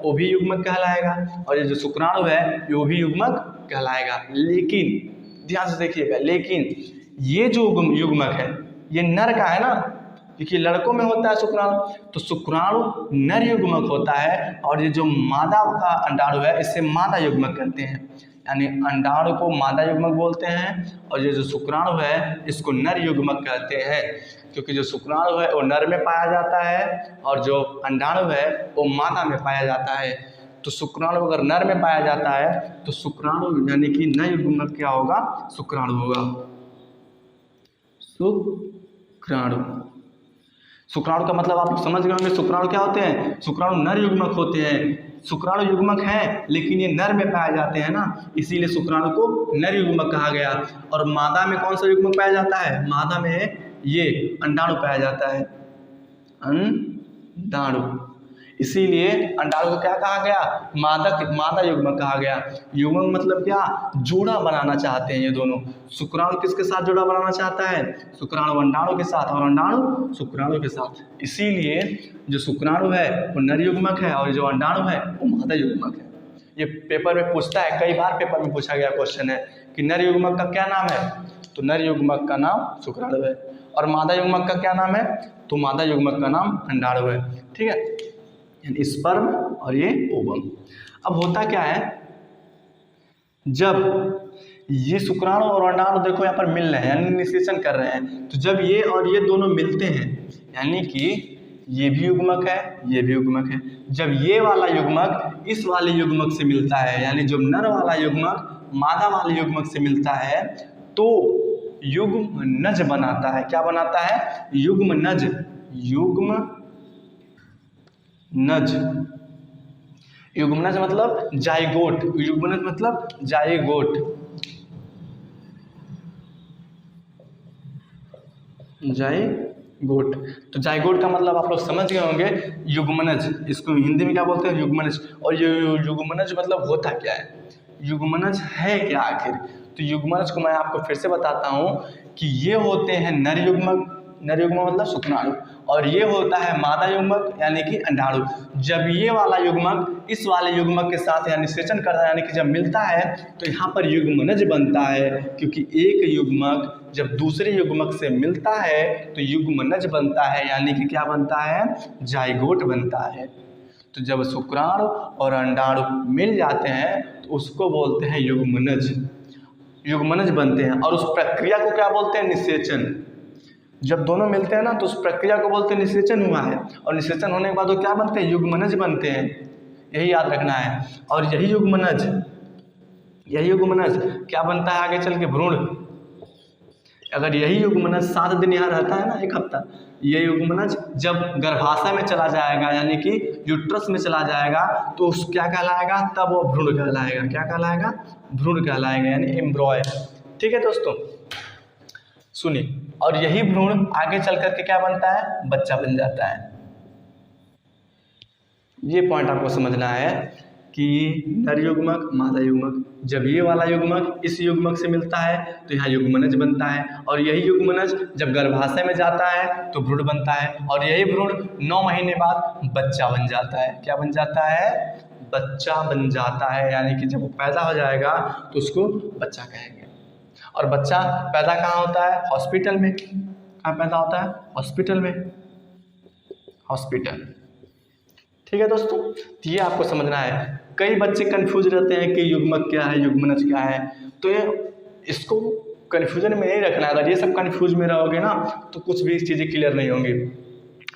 वो भी युग्मक कहलाएगा, और ये जो शुक्राणु है वो भी युग्मक कहलाएगा। लेकिन ध्यान से देखिएगा, लेकिन ये जो युग्मक है ये नर का है ना, क्योंकि लड़कों में होता है शुक्राणु, तो शुक्राणु नर युग्मक होता है, और ये जो मादा का अंडाणु है इसे मादा युग्मक कहते हैं। यानी अंडाणु को मादा युग्मक बोलते हैं, और ये जो शुक्राणु है इसको नर युग्मक कहते हैं, क्योंकि जो शुक्राणु है वो नर में पाया जाता है, और जो अंडाणु है वो मादा में पाया जाता है। तो शुक्राणु अगर नर में पाया जाता है तो शुक्राणु यानी कि नर युग्मक क्या होगा, शुक्राणु होगा। शुक्राणु, शुक्राणु का मतलब आप समझ गए होंगे, शुक्राणु क्या होते हैं, शुक्राणु नर युग्मक होते हैं। शुक्राणु युग्मक हैं लेकिन ये नर में पाए जाते हैं ना, इसीलिए शुक्राणु को नर युग्मक कहा गया। और मादा में कौन सा युग्मक पाया जाता है, मादा में ये अंडाणु पाया जाता है, अंडाणु। इसीलिए अंडाणु को क्या कहा गया, मादा युग्मक कहा गया। युग्मक मतलब क्या, जोड़ा बनाना चाहते हैं ये दोनों। शुक्राणु किसके साथ जोड़ा बनाना चाहता है, शुक्राणु अंडाणु के साथ, और अंडाणु शुक्राणु के साथ। इसीलिए जो शुक्राणु है वो नर युग्मक है, और जो अंडाणु है वो मादा युग्मक है। ये पेपर में पूछता है, कई बार पेपर में पूछा गया क्वेश्चन है कि नर युग्मक का क्या नाम है, तो नर युग्मक का नाम शुक्राणु है, और मादा युग्मक का क्या नाम है, तो मादा युग्मक का नाम अंडाणु है। ठीक है, यानी स्पर्म और ये ओवम। अब होता क्या है, जब ये शुक्राणु और अंडाणु देखो यहाँ पर मिल रहे हैं, यानी निषेचन कर रहे हैं, तो जब ये और ये दोनों मिलते हैं, यानी कि ये भी युग्मक है, ये भी युग्मक है। जब ये वाला युग्मक इस वाले युग्मक से मिलता है, यानी जब नर वाला युग्मक मादा वाले युग्मक से मिलता है तो युग्मनज बनाता है। क्या बनाता है? युग्मनज। युग्मनज, युग्मनज मतलब जाइगोट, युग्मनज मतलब जाइगोट, जाइगोट। तो जाइगोट का मतलब आप लोग समझ गए होंगे, युग्मनज। इसको हिंदी में क्या बोलते हैं? युग्मनज। और ये युग्मनज मतलब होता क्या है, युग्मनज है क्या आखिर? तो युग्मनज को मैं आपको फिर से बताता हूँ कि ये होते हैं नर युग्मक, नर युग्मक मतलब शुक्राणु, और ये होता है मादा युग्मक यानी कि अंडाणु। जब ये वाला युग्मक इस वाले युग्मक के साथ यानी निषेचन करता है, यानी कि जब मिलता है तो यहाँ पर युग्मनज बनता है, क्योंकि एक युग्मक जब दूसरे युग्मक से मिलता है तो युग्मनज बनता है, यानी कि क्या बनता है? जाइगोट बनता है। तो जब शुक्राणु और अंडाणु मिल जाते हैं तो उसको बोलते हैं युग्मनज, युग्मनज बनते हैं। और उस प्रक्रिया को क्या बोलते हैं? निषेचन। जब दोनों मिलते हैं ना तो उस प्रक्रिया को बोलते हैं निषेचन हुआ है, और निषेचन होने के बाद वो क्या बनते हैं? युग्मनज बनते हैं। यही याद रखना है। और यही युग्मनज क्या बनता है आगे चल के? भ्रूण। अगर यही युग्मनज 7 दिन यहाँ रहता है ना, 1 हफ्ता, ये युग्मनज जब गर्भाशय में चला जाएगा यानी कि यूट्रस में चला जाएगा तो उस क्या कहलाएगा? तब वो भ्रूण कहलाएगा। क्या कहलाएगा? भ्रूण कहलाएगा, यानी एम्ब्रॉय। ठीक है दोस्तों, सुनिए। और यही भ्रूण आगे चल करके क्या बनता है? बच्चा बन जाता है। ये पॉइंट आपको समझना है कि नर युग्मक मादा युग्मक, जब ये वाला युग्मक इस युग्मक से मिलता है तो यहाँ युग्मनज बनता है, और यही युग्मनज जब गर्भाशय में जाता है तो भ्रूण बनता है, और यही भ्रूण 9 महीने बाद बच्चा बन जाता है। क्या बन जाता है? बच्चा बन जाता है, यानी कि जब वो पैदा हो जाएगा तो उसको बच्चा कहेंगे। और बच्चा पैदा कहाँ होता है? हॉस्पिटल में। कहाँ पैदा होता है? हॉस्पिटल में, हॉस्पिटल। ठीक है दोस्तों, तो ये आपको समझना है। कई बच्चे कंफ्यूज रहते हैं कि युग्मक क्या है, युग्मनज क्या है, तो ये इसको कंफ्यूजन में नहीं रखना है। अगर ये सब कंफ्यूज में रहोगे ना तो कुछ भी चीज़ें क्लियर नहीं होंगी।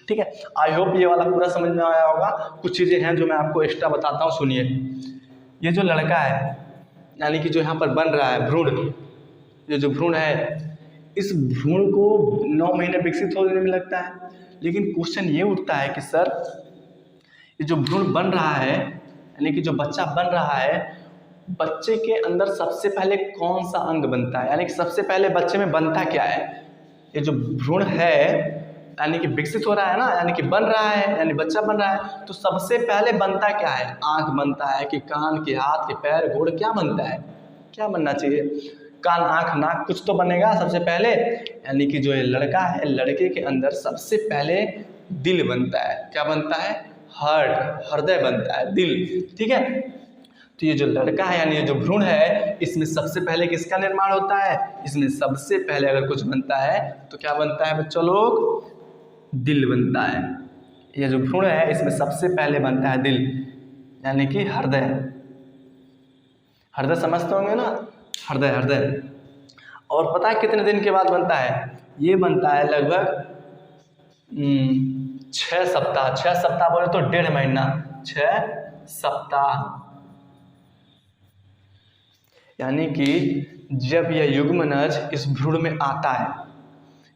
ठीक है, आई होप ये वाला पूरा समझ में आया होगा। कुछ चीज़ें हैं जो मैं आपको एक्स्ट्रा बताता हूँ, सुनिए। ये जो लड़का है, यानी कि जो यहाँ पर बन रहा है भ्रूण, ये जो भ्रूण है, इस भ्रूण को 9 महीने विकसित होने में लगता है। लेकिन क्वेश्चन ये उठता है कि सर ये जो भ्रूण बन रहा है, यानी कि जो बच्चा बन रहा है, बच्चे के अंदर सबसे पहले कौन सा अंग बनता है? यानी कि सबसे पहले बच्चे में बनता क्या है? ये जो भ्रूण है यानी कि विकसित हो रहा है ना, यानी कि बन रहा है, यानी बच्चा बन रहा है, तो सबसे पहले बनता क्या है? आँख बनता है कि कान, के हाथ, के पैर, गोड़, क्या बनता है? क्या बनना चाहिए? कान, आँख, नाक, कुछ तो बनेगा सबसे पहले। यानी कि जो ये लड़का है, लड़के के अंदर सबसे पहले दिल बनता है। क्या बनता है? हार्ट, हृदय बनता है, दिल। ठीक है, तो ये जो लड़का है यानी ये जो भ्रूण है, इसमें सबसे पहले किसका निर्माण होता है? इसमें सबसे पहले अगर कुछ बनता है तो क्या बनता है बच्चों लोग? दिल बनता है। ये जो भ्रूण है इसमें सबसे पहले बनता है दिल, यानी कि हृदय। हृदय समझते होंगे ना, हृदय, हृदय। और पता है कितने दिन के बाद बनता है? ये बनता है लगभग 6 सप्ताह। 6 सप्ताह बोले तो 1.5 महीना, 6 सप्ताह। यानी कि जब यह युग्मनज इस भ्रूण में आता है,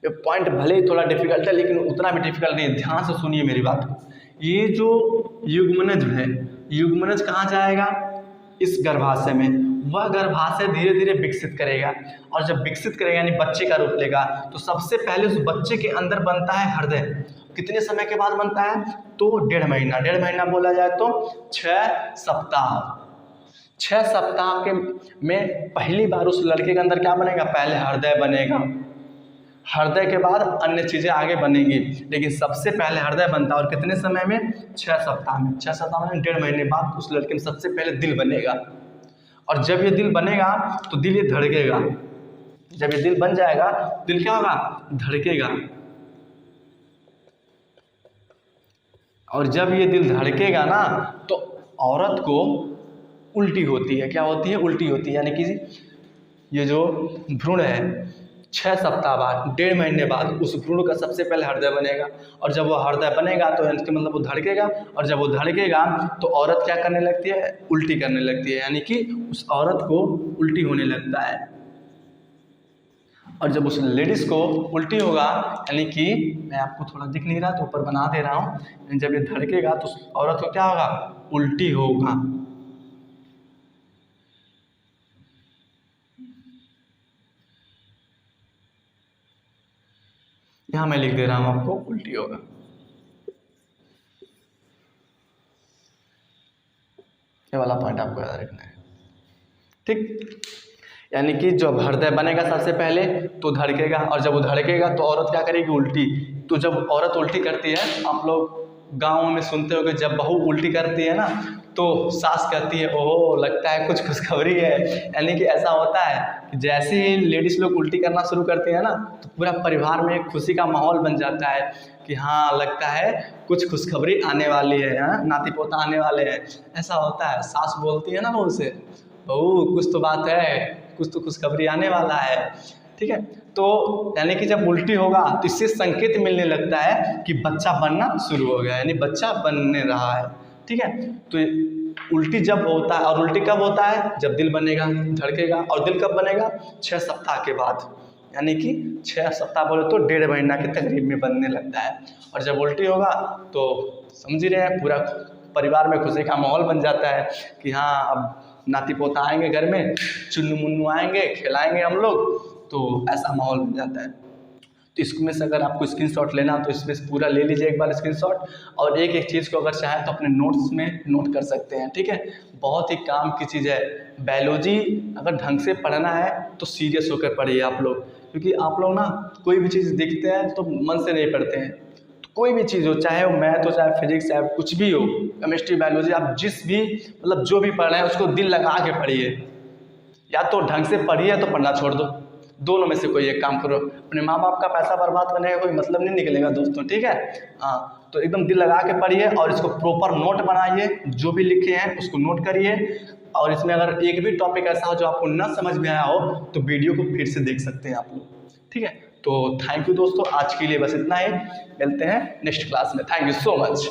ये पॉइंट भले ही थोड़ा डिफिकल्ट है लेकिन उतना भी डिफिकल्ट नहीं है, ध्यान से सुनिए मेरी बात को। ये जो युग्मनज है, युग्मनज कहाँ जाएगा? इस गर्भाशय में। वह गर्भाशय धीरे धीरे विकसित करेगा, और जब विकसित करेगा यानी बच्चे का रूप लेगा, तो सबसे पहले उस बच्चे के अंदर बनता है हृदय। कितने समय के बाद बनता है? तो 1.5 महीना। 1.5 महीना बोला जाए तो 6 सप्ताह। 6 सप्ताह के में पहली बार उस लड़के के अंदर क्या बनेगा? पहले हृदय बनेगा, हृदय के बाद अन्य चीज़ें आगे बनेंगी, लेकिन सबसे पहले हृदय बनता है। और कितने समय में? 6 सप्ताह में। 6 सप्ताह में 1.5 महीने बाद उस लड़के में सबसे पहले दिल बनेगा। और जब ये दिल बनेगा तो दिल ये धड़केगा। जब ये दिल बन जाएगा, दिल क्या होगा? धड़केगा। और जब ये दिल धड़केगा ना तो औरत को उल्टी होती है। क्या होती है? उल्टी होती है। यानी कि ये जो भ्रूण है 6 सप्ताह बाद, 1.5 महीने बाद उस भ्रूण का सबसे पहले हृदय बनेगा। और जब वो हृदय बनेगा तो इसके मतलब वो धड़केगा, और जब वो धड़केगा तो औरत क्या करने लगती है, उल्टी करने लगती है, यानी कि उस औरत को उल्टी होने लगता है। और जब उस लेडीज़ को उल्टी होगा, यानी कि मैं आपको थोड़ा दिख नहीं रहा तो ऊपर बना दे रहा हूँ, जब ये धड़केगा तो उस औरत को क्या होगा, उल्टी होगा। यहाँ मैं लिख दे रहा हूँ आपको, उल्टी होगा। ये वाला पॉइंट आपको याद रखना है, ठीक। यानी कि जब हृदय बनेगा सबसे पहले तो धड़केगा, और जब वो धड़केगा तो औरत क्या करेगी, उल्टी। तो जब औरत उल्टी करती है, आप लोग गाँव में सुनते हो कि जब बहू उल्टी करती है ना तो सास कहती है ओहो लगता है कुछ खुशखबरी है। यानी कि ऐसा होता है कि जैसे ही लेडीज़ लोग उल्टी करना शुरू करती है ना तो पूरा परिवार में एक खुशी का माहौल बन जाता है कि हाँ लगता है कुछ खुशखबरी आने वाली है, हाँ नाती पोता आने वाले हैं, ऐसा होता है। सास बोलती है ना बहू से, बहू कुछ तो बात है, कुछ तो खुशखबरी आने वाला है, ठीक है। तो यानी कि जब उल्टी होगा तो इससे संकेत मिलने लगता है कि बच्चा बनना शुरू हो गया, यानी बच्चा बनने रहा है, ठीक है। तो उल्टी जब होता है, और उल्टी कब होता है, जब दिल बनेगा, धड़केगा। और दिल कब बनेगा, 6 सप्ताह के बाद, यानी कि 6 सप्ताह बोले तो 1.5 महीना के तकरीब में बनने लगता है। और जब उल्टी होगा तो समझ ही रहे हैं, पूरा परिवार में खुशी का माहौल बन जाता है कि हाँ अब नाती पोता आएंगे घर में, चुन्नू मुन्नू आएंगे, खिलाएंगे हम लोग, तो ऐसा माहौल बन जाता है। तो इसमें से अगर आपको स्क्रीनशॉट लेना तो इसमें से पूरा ले लीजिए एक बार स्क्रीनशॉट, और एक एक चीज़ को अगर चाहें तो अपने नोट्स में नोट कर सकते हैं, ठीक है। बहुत ही काम की चीज़ है बायोलॉजी, अगर ढंग से पढ़ना है तो सीरियस होकर पढ़िए आप लोग, क्योंकि आप लोग ना कोई भी चीज़ देखते हैं तो मन से नहीं पढ़ते हैं। तो कोई भी चीज़ हो, चाहे वो मैथ हो, चाहे फिजिक्स, चाहे कुछ भी हो, केमिस्ट्री, बायोलॉजी, आप जिस भी मतलब जो भी पढ़ रहे हैं उसको दिल लगा के पढ़िए। या तो ढंग से पढ़िए तो पढ़ना छोड़ दो, दोनों में से कोई एक काम करो। अपने माँ बाप का पैसा बर्बाद करने का कोई मतलब नहीं निकलेगा दोस्तों, ठीक है। हाँ तो एकदम दिल लगा के पढ़िए और इसको प्रॉपर नोट बनाइए, जो भी लिखे हैं उसको नोट करिए। और इसमें अगर एक भी टॉपिक ऐसा हो जो आपको ना समझ में आया हो तो वीडियो को फिर से देख सकते हैं आप लोग, ठीक है। तो थैंक यू दोस्तों, आज के लिए बस इतना ही, मिलते हैं नेक्स्ट क्लास में। Thank you so much.